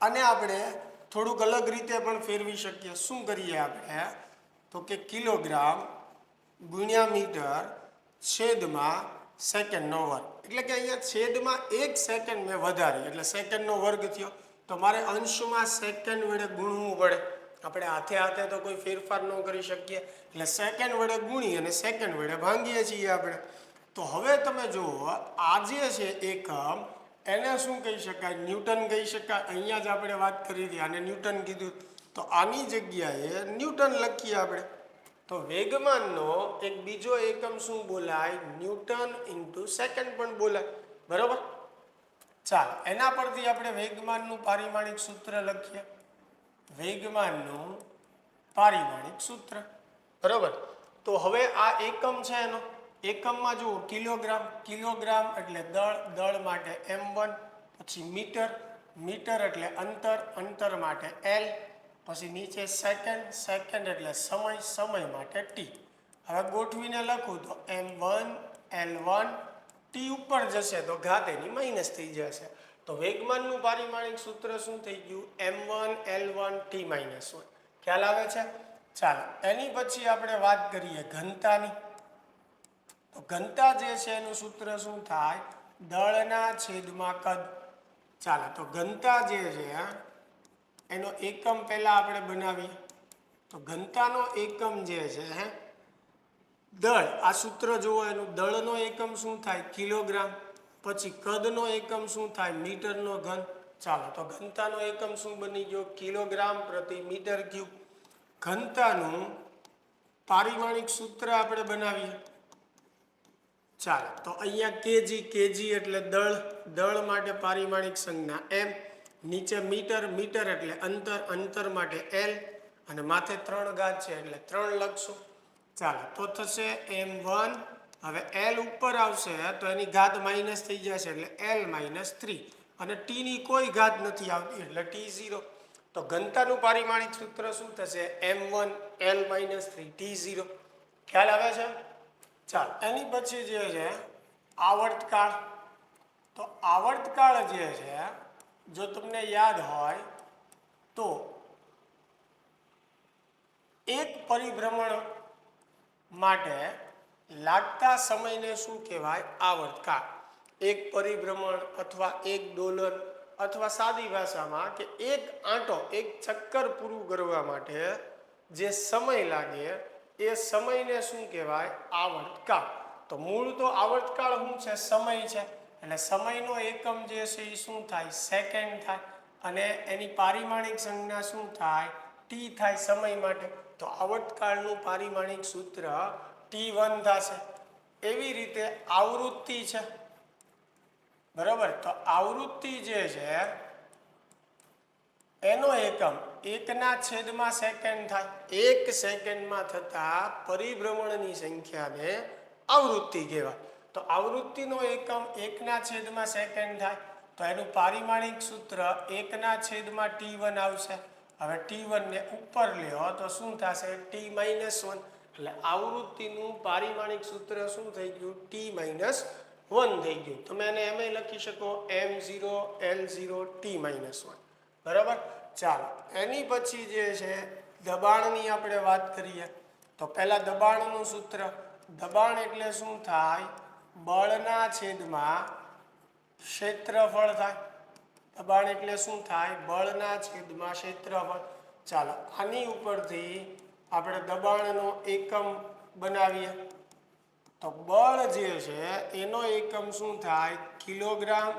આને આપણે થોડુંક અલગ રીતે પણ ફેરવી શકીએ. શું કરીએ આપણે? તો કે કિલોગ્રામ ગુણ્યા મીટર છેદમાં સેકન્ડનો વર્ગ. એટલે કે અહીંયા છેદમાં 1 સેકન્ડ મેં વધારી એટલે સેકન્ડનો વર્ગ થયો. તો મારે અંશમાં સેકન્ડ વડે ગુણવું પડે. આપણે હાથે હાથે તો કોઈ ફેરફાર ન કરી શકીએ એટલે સેકન્ડ વડે ગુણી અને સેકન્ડ વડે ભાંગીએ છીએ આપણે. તો હવે તમે જુઓ આ જે છે એકમ એને શું કહી શકાય? ન્યૂટન કહી શકાય. અહીંયા જ આપણે વાત કરી હતી, આને ન્યૂટન કીધું, તો આની જગ્યાએ ન્યૂટન લખીએ આપણે. તો વેગમાનનો એક બીજો એકમ શું બોલાય? ન્યૂટન ઇન્ટુ સેકન્ડ પણ બોલાય. બરોબર, ચાલો એના પરથી આપણે વેગમાનનું પારિમાણિક સૂત્ર લખીએ. વેગમાનનું પારિમાણિક સૂત્ર. બરોબર, તો હવે આ એકમ છે એનો એકમમાં જુઓ કિલોગ્રામ. કિલોગ્રામ એટલે દળ, દળ માટે m1. પછી મીટર, મીટર એટલે અંતર, અંતર માટે l. પછી નીચે સેકન્ડ, સેકન્ડ એટલે સમય, સમય માટે t. હવે ગોઠવીને લખું તો m1 l1 t ઉપર જશે તો ઘાત એની માઇનસ થઈ જશે. તો વેગમાનનું પારિમાણિક સૂત્ર શું થઈ ગયું? m1 l1 t minus 1. ખ્યાલ આવે છે? ચાલો એની પછી આપણે વાત કરીએ ઘનતાની. તો ઘનતા જે છે એનું સૂત્ર શું થાય? દળના છેદમાં કદ. ચાલો તો ઘનતા જે છે એનો એકમ પહેલા આપણે બનાવીએ. તો ઘનતાનો એકમ જે છે દળ, આ સૂત્ર જુઓ એનું દળનો એકમ શું થાય? કિલોગ્રામ. પછી કદનો એકમ શું થાય? મીટરનો ઘન. ચાલો તો ઘનતાનો એકમ શું બની ગયો? કિલોગ્રામ પ્રતિ મીટર ક્યુબ. ઘનતાનું પારિમાણિક સૂત્ર આપણે બનાવીએ. ચાલો તો અહીંયા કેજી, કેજી એટલે દળ, દળ માટે પારિમાણિક સંજ્ઞા m. નીચે મીટર, મીટર એટલે અંતર, અંતર માટે l. અને માથે 3 ઘાત છે એટલે 3 લખશું. ચાલો તો થશે m1. હવે l ઉપર આવશે તો એની ઘાત માઇનસ થઈ જશે એટલે l માઇનસ 3. અને t ની કોઈ ઘાત નથી આવતી એટલે t0. તો ઘનતાનું પારિમાણિક સૂત્ર શું થશે? m1 l minus 3 t0. ખ્યાલ આવે છે? ચાલો એની પછી જે છે આવર્તકાળ. તો આવર્તકાળ જે છે જો તમને યાદ હોય તો એક પરિભ્રમણ માટે લાગતા સમયને શું કહેવાય? આવર્તકાળ. એક પરિભ્રમણ અથવા એક ડોલર અથવા સાદી ભાષામાં કે એક આંટો, એક ચક્કર પૂરું કરવા માટે જે સમય લાગે એ સમયને શું કહેવાય? આવર્તકાળ. તો મૂળ તો આવર્તકાળ શું છે? સમય છે. એટલે સમયનો એકમ જે છે એ શું થાય? સેકન્ડ થાય. અને એની પારિમાણિક સંજ્ઞા શું થાય? ટી થાય સમય માટે. તો આવર્તકાળનું પારિમાણિક સૂત્ર t1 થશે. એવી રીતે આવૃત્તિ છે. બરાબર, તો આવૃત્તિ જે છે એનો એકમ એકના છેદમાં સેકન્ડ થાય. 1 સેકન્ડમાં થતા પરિભ્રમણની સંખ્યાને આવૃત્તિ કહેવાય. તો આવૃત્તિનો એકમ એકના છેદમાં સેકન્ડ થાય. તો એનું પારિમાણિક સૂત્ર એકના છેદમાં t1 આવશે. હવે t1 ને ઉપર લ્યો તો શું થશે? t-1. એટલે આવૃત્તિનું પારિમાણિક સૂત્ર શું થઈ ગયું? t-1 થઈ ગયું. તમે એને એમ લખી શકો m0 l0 t-1. બરાબર. ચાલો એની પછી જે છે દબાણની આપણે વાત કરીએ તો પહેલા દબાણનું સૂત્ર. દબાણ એટલે શું થાય? બળના છેદમાં ક્ષેત્રફળ થાય. દબાણ એટલે શું થાય? બળના છેદમાં ક્ષેત્રફળ. ચાલો આની ઉપરથી આપણે દબાણનો એકમ બનાવીએ તો બળ જે છે એનો એકમ શું થાય? કિલોગ્રામ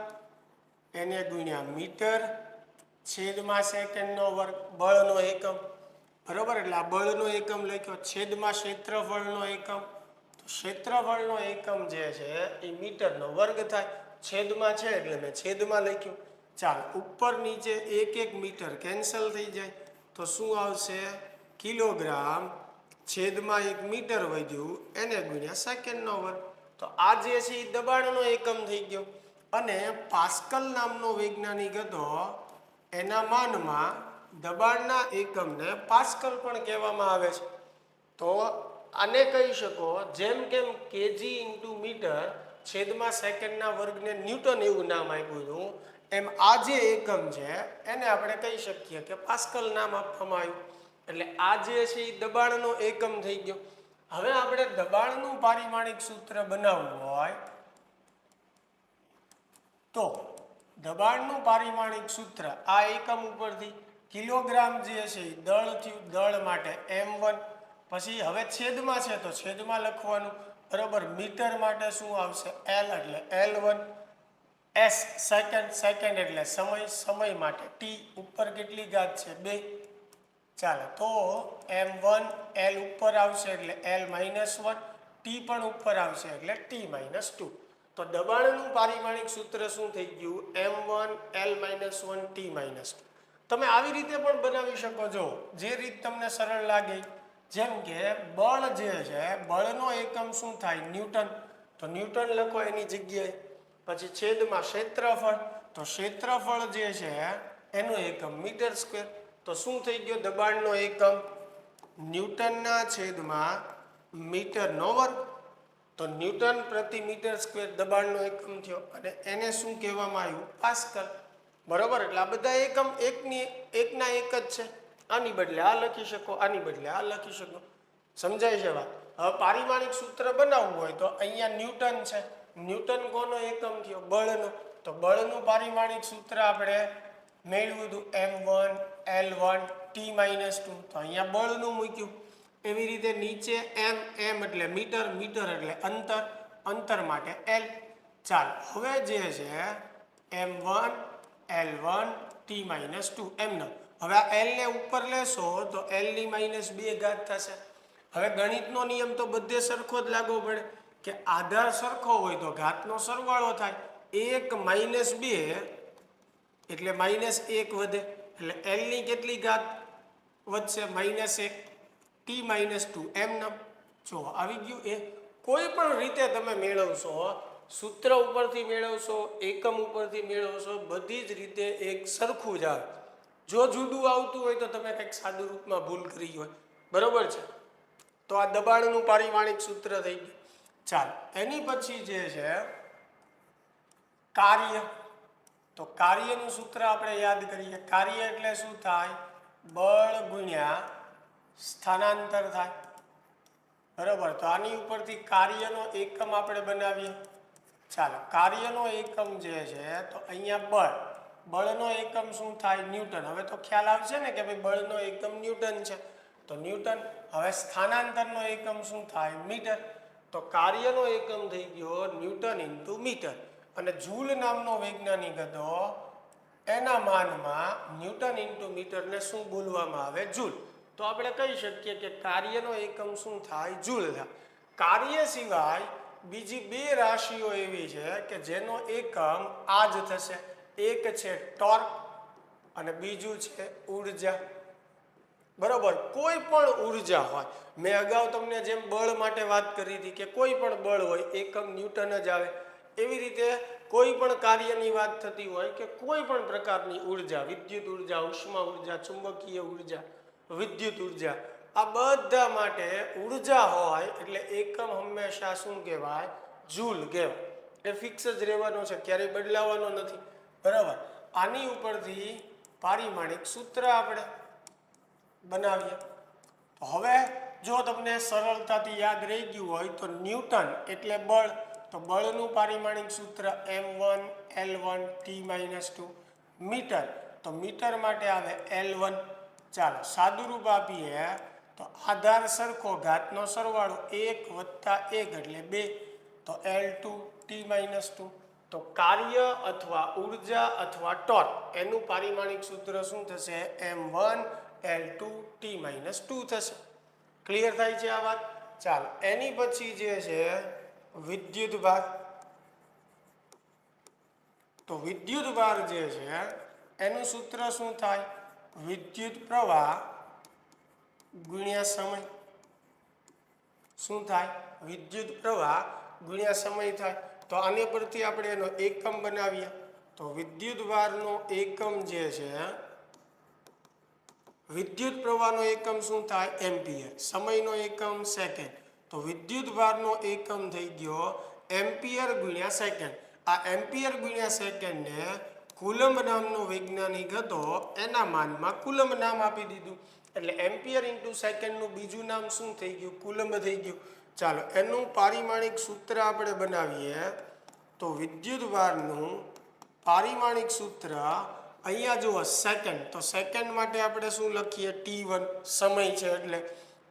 એને ગુણ્યા મીટર છેદમાં સેકન્ડનો વર્ગ. બળનો એકમ. બરાબર. એટલે આ બળનો એકમ લખ્યો છેદમાં ક્ષેત્રફળનો એકમ. તો ક્ષેત્રફળનો એકમ જે છે એ મીટરનો વર્ગ થાય. છેદમાં છે એટલે મેં છેદમાં લખ્યું. ચાલો ઉપર નીચે એક મીટર કેન્સલ થઈ જાય તો શું આવશે? કિલોગ્રામ છેદમાં 1 મીટર વધ્યું એને ગુણ્યા સેકન્ડનો વર્ગ. તો આ જે છે એ દબાણનો એકમ થઈ ગયો. અને પાસ્કલ નામનો વૈજ્ઞાનિક હતો એના માનમાં દબાણના એકમને પાસ્કલ પણ કહેવામાં આવે છે. તો આને કહી શકો જેમ કેમ કેજી ઇન્ટુ મીટર છેદમાં સેકન્ડના વર્ગને ન્યૂટન એવું નામ આપ્યું હતું એમ આ જે એકમ છે એને આપણે કહી શકીએ કે પાસ્કલ નામ આપવામાં આવ્યું. એટલે આ જે છે એ દબાણનો એકમ થઈ ગયો. હવે આપણે દબાણનું પારિમાણિક સૂત્ર બનાવવું હોય તો દબાણનું પારિમાણિક સૂત્ર આ એકમ ઉપરથી કિલોગ્રામ જે છે એ દળ થયું. દળ માટે m1. પછી હવે છેદમાં છે તો છેદમાં લખવાનું. બરાબર. મીટર માટે શું આવશે? l એટલે l1. s second. સેકન્ડ એટલે સમય. સમય માટે t. ઉપર કેટલી ઘાત છે? 2. ચાલો તો m1 l ઉપર આવશે એટલે l-1. t પણ ઉપર આવશે એટલે t-2. તો દબાણનું પારિમાણિક સૂત્ર શું થઈ ગયું? m1 l-1 t-2. તમે આવી રીતે પણ બનાવી શકો છો જે રીત તમને સરળ લાગે. જેમ કે બળ જે છે બળનો એકમ શું થાય? ન્યૂટન. તો ન્યૂટન લખો એની જગ્યાએ. પછી છેદમાં ક્ષેત્રફળ. તો ક્ષેત્રફળ જે છે એનો એકમ મીટર સ્ક્વેર. તો શું થઈ ગયો? દબાણનો એકમ ન્યૂટનના છેદમાં મીટરનો વર્ગ. તો ન્યૂટન પ્રતિ મીટર સ્ક્વેર દબાણનો એકમ થયો અને એને શું કહેવામાં આવ્યું? પાસ્કલ. બરાબર. એટલે આ બધા એકમ એકના એક જ છે. આની બદલે આ લખી શકો, આની બદલે આ લખી શકો. સમજાય છે વાત? હવે પારિમાણિક સૂત્ર બનાવવું હોય તો અહીંયા ન્યૂટન છે. ન્યૂટન કોનો એકમ થયો? બળનો. તો બળનું પારિમાણિક સૂત્ર આપણે મેળવ્યું હતું m1 l1 t-2. તો અહીંયા બળનું મૂક્યું. એવી રીતે નીચે m એટલે મીટર. મીટર એટલે અંતર. અંતર માટે l. ચાલો હવે જે છે m1 l1 t-2 એમનો. હવે આ l ને ઉપર લેશો તો l-2 ઘાત થશે. હવે ગણિતનો નિયમ તો બધે સરખો જ લાગવો પડે કે આધાર સરખો હોય તો ઘાતનો સરવાળો થાય. 1 - 2 એટલે -1 વધે. એટલે l ની કેટલી ઘાત વધશે? -1 t-2 એમનો. જો આવી ગયું. એ કોઈ પણ રીતે તમે મેળવશો. સૂત્ર ઉપરથી મેળવશો, એકમ ઉપરથી મેળવશો, બધી જ રીતે એક સરખું જ આવે. જો જુદું આવતું હોય તો તમે કંઈક સાદું રૂપમાં ભૂલ કરી હોય. બરોબર છે. તો આ દબાણનું પારિમાણિક સૂત્ર થઈ ગયું. ચાલો એની પછી જે છે કાર્ય. તો કાર્યનું સૂત્ર આપણે યાદ કરીએ. કાર્ય એટલે શું થાય? બળ ગુણ્યા સ્થાનાંતર થાય. બરાબર. તો આની ઉપરથી કાર્યનો એકમ આપણે બનાવીએ. ચાલો કાર્યનો એકમ જે છે તો અહીંયા બળ. બળનો એકમ શું થાય? ન્યૂટન. હવે તો ખ્યાલ આવશે ને કે ભાઈ બળનો એકમ ન્યૂટન છે. તો ન્યૂટન. હવે સ્થાનાંતરનો એકમ શું થાય? મીટર. તો કાર્યનો એકમ થઈ ગયો ન્યૂટન ઇન્ટુ મીટર. અને જૂલ નામનો વૈજ્ઞાનિક હતો એના માનમાં ન્યૂટન ઇન્ટુ મીટરને શું બોલવામાં આવે? જૂલ. તો આપણે કહી શકીએ કે કાર્યનો એકમ શું થાય? જૂલ થાય. કાર્ય સિવાય બીજી 2 રાશિઓ એવી છે કે જેનો એકમ આ જ થશે. એક છે ટોર્ક અને બીજું છે ઉર્જા. બરાબર, કોઈ પણ ઉર્જા હોય, મેં અગાઉ તમને જેમ બળ માટે વાત કરી હતી કે કોઈ પણ બળ હોય એકમ ન્યૂટન જ આવે, એવી રીતે કોઈ પણ કાર્યની વાત થતી હોય કે કોઈ પણ પ્રકારની ઉર્જા, વિદ્યુત ઉર્જા, ઉષ્મા ઉર્જા, ચુંબકીય ઉર્જા, વિદ્યુત ઉર્જા, આ બધા માટે ઉર્જા હોય એટલે એકમ હંમેશા શું કહેવાય? જૂલ કહેવાય. એ ફિક્સ જ રહેવાનો છે, ક્યારેય બદલાવાનો નથી. બરાબર, આની ઉપરથી પારિમાણિક સૂત્ર આપણે બનાવીએ. તો હવે જો તમને સરળતાથી યાદ રહી ગયું હોય તો ન્યૂટન એટલે બળ, તો બળનું પારિમાણિક સૂત્ર m1L1T-2. મીટર, તો મીટર માટે આવે L1. ચાલો સાદુરૂપ આપીએ તો આધાર સરખો, ઘાતનો સરવાળો 1 + 1 એટલે 2, તો L2T-2. તો કાર્ય અથવા ઉર્જા અથવા ટોર્ક એનું પારિમાણિક સૂત્ર શું થશે? m1L2T-2 થશે. ક્લિયર થાય છે આ વાત? ચાલો એની પછી જે છે વિદ્યુત ભાર. તો વિદ્યુત ભાર જે છે એનું સૂત્ર શું થાય? વિદ્યુત પ્રવાહ ગુણ્યા સમય. શું થાય? વિદ્યુત પ્રવાહ ગુણ્યા સમય થાય. તો આને પરથી આપણે એનો એકમ બનાવીએ. તો વિદ્યુત ભારનો એકમ જે છે, વિદ્યુત પ્રવાહનો એકમ શું થાય? એમ્પિયર. સમયનો એકમ સેકન્ડ. તો વિદ્યુત ભારનો એકમ થઈ ગયો એમ્પિયર ગુણ્યા સેકન્ડ. આ એમ્પિયર ગુણ્યા સેકન્ડને કુલમ્બ નામનો વૈજ્ઞાનિક હતો, એના માનમાં કુલમ્બ નામ આપી દીધું. એટલે એમ્પિયર ઇન્ટુ સેકન્ડનું બીજું નામ શું થઈ ગયું? કુલમ્બ થઈ ગયું. ચાલો એનું પારિમાણિક સૂત્ર આપણે બનાવીએ. તો વિદ્યુત ભારનું પારિમાણિક સૂત્ર અહીંયા જુઓ સેકન્ડ, તો સેકન્ડ માટે આપણે શું લખીએ? T1, સમય છે એટલે.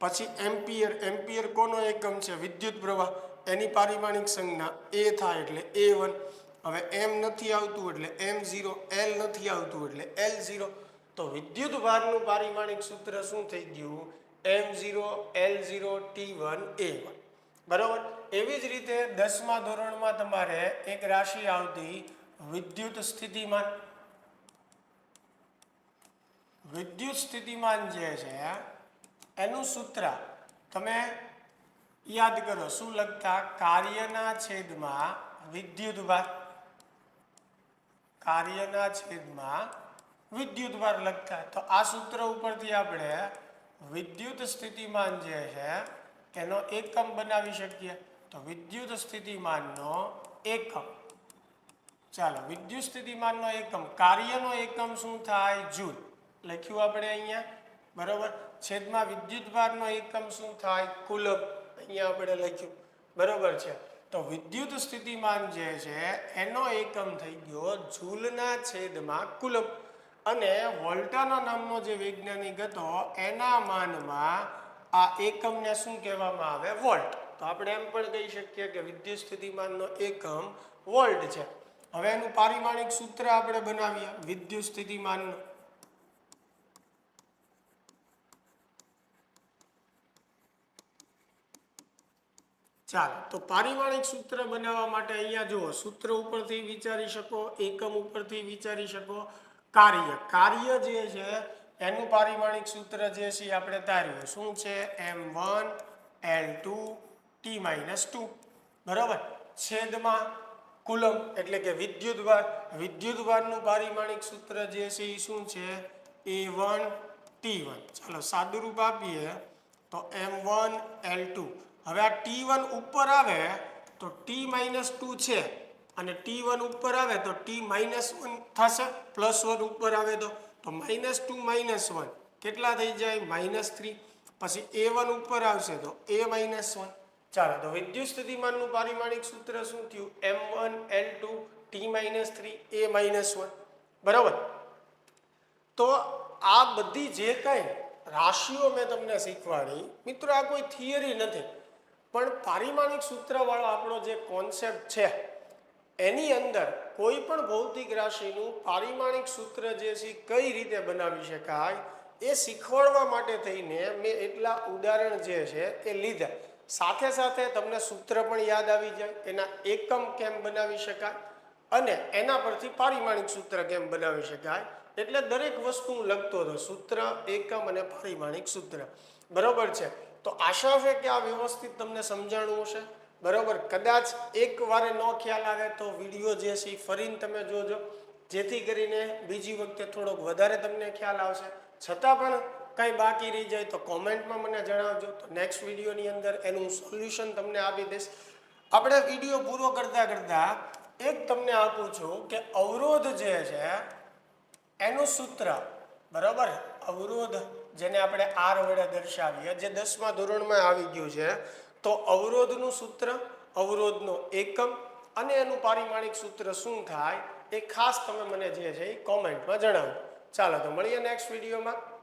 પછી એમ્પિયર, એમ્પિયર કોનો એકમ છે? વિદ્યુત પ્રવાહ, એની પારિમાણિક સંજ્ઞા એ થાય એટલે A1. હવે એમ નથી આવતું એટલે M0, L નથી આવતું એટલે L0. તો વિદ્યુત ભારનું પારિમાણિક સૂત્ર શું થઈ ગયું? M0 L0 T1 A1. બરાબર. એવી જ રીતે 10મા ધોરણમાં તમારે એક રાશિ આવતી વિદ્યુત સ્થિતિમાન. વિદ્યુત સ્થિતિમાન જે છે એનું સૂત્ર તમે યાદ કરો. શું લખતા? કાર્યના છેદમાં વિદ્યુત ભાર. કાર્યના છેદમાં વિદ્યુત ભાર લખતા. તો આ સૂત્ર ઉપરથી આપણે વિદ્યુત સ્થિતિમાન જે છે એનો એકમ બનાવી શકીએ. તો વિદ્યુત સ્થિતિમાનનો એકમ, ચાલો વિદ્યુત સ્થિતિમાનનો એકમ, કાર્યનો એકમ શું થાય? જૂલ. લખ્યું આપણે અહીંયા. બરાબર. છેદમાં વિદ્યુત ભારનો એકમ શું થાય? કુલમ્બ. અહીંયા આપણે લખ્યું. બરાબર છે. તો વિદ્યુત સ્થિતિમાન જે છે એનો એકમ થઈ ગયો જૂલના છેદમાં કુલમ્બ. અને વોલ્ટાના નામનો જે વૈજ્ઞાનિક હતો એના માનમાં આ એકમને શું કહેવામાં આવે? વોલ્ટ. તો આપણે એમ પણ કહી શકીએ કે વિદ્યુત સ્થિતિમાનનો એકમ વોલ્ટ છે. હવે એનું પારિમાણિક સૂત્ર આપણે બનાવીએ વિદ્યુત સ્થિતિમાનનું. ચાલો તો પારિમાણિક સૂત્ર બનાવવા માટે અહીંયા જુઓ, સૂત્ર ઉપરથી વિચારી શકો, એકમ ઉપરથી વિચારી શકો. કાર્ય, કાર્ય જે છે એનું પારિમાણિક સૂત્ર જે છે આપણે તાર્યું શું છે? m1L2T-2. બરાબર. છેદમાં કુલમ્બ એટલે કે વિદ્યુત ભાર. વિદ્યુત ભારનું પારિમાણિક સૂત્ર જે છે એ શું છે? A1T1. ચાલો સાદુરૂપ આપીએ તો m1L2. હવે આ T1 ઉપર આવે તો T-2 છે, અને T1 ઉપર આવે તો T-1 થશે. +1 ઉપર આવે તો -2 -1 કેટલા થઈ જાય? -3. પછી A1 ઉપર આવશે તો A-1. ચાલો તો વિદ્યુત સ્થિતિમાનનું પારિમાણિક સૂત્ર શું થયું? m1L2T-3 A-1. બરાબર. તો આ બધી જે કંઈ રાશિઓ મેં તમને શીખવાડી મિત્રો, આ કોઈ થિયરી નથી, પણ પારિમાણિક સૂત્રવાળો આપણો જે કોન્સેપ્ટ છે એની અંદર કોઈ પણ ભૌતિક રાશિનું પારિમાણિક સૂત્ર જે છે કઈ રીતે બનાવી શકાય એ શીખવાડવા માટે થઈને મેં એટલા ઉદાહરણ જે છે એ લીધા. સાથે સાથે તમને સૂત્ર પણ યાદ આવી જાય, એના એકમ કેમ બનાવી શકાય અને એના પરથી પારિમાણિક સૂત્ર કેમ બનાવી શકાય એટલે દરેક વસ્તુ હું લખતો હતો, સૂત્ર, એકમ અને પારિમાણિક સૂત્ર. બરોબર છે. તો આશા છે કે આ વ્યવસ્થિત તમને સમજાણું હશે. બરોબર. કદાચ એક વારે ન ખ્યાલ આવે તો વિડીયો જે છે એ ફરીને તમે જોજો, જેથી કરીને બીજી વખતે થોડોક વધારે તમને ખ્યાલ આવશે. છતાં પણ કંઈ બાકી રહી જાય તો કોમેન્ટમાં મને જણાવજો, તો નેક્સ્ટ વિડીયોની અંદર એનું સોલ્યુશન તમને આપી દઈશ. આપણે વિડીયો પૂરો કરતાં કરતાં એક તમને આપું છું કે અવરોધ જે છે એનું સૂત્ર, બરાબર, અવરોધ જેને આપણે આર વડે દર્શાવીએ, જે 10મા ધોરણમાં આવી ગયું છે. તો અવરોધનું સૂત્ર, અવરોધનો એકમ અને એનું પારિમાણિક સૂત્ર શું થાય એ ખાસ તમે મને જે છે એ કોમેન્ટમાં જણાવો. ચાલો તો મળીએ નેક્સ્ટ વિડીયોમાં.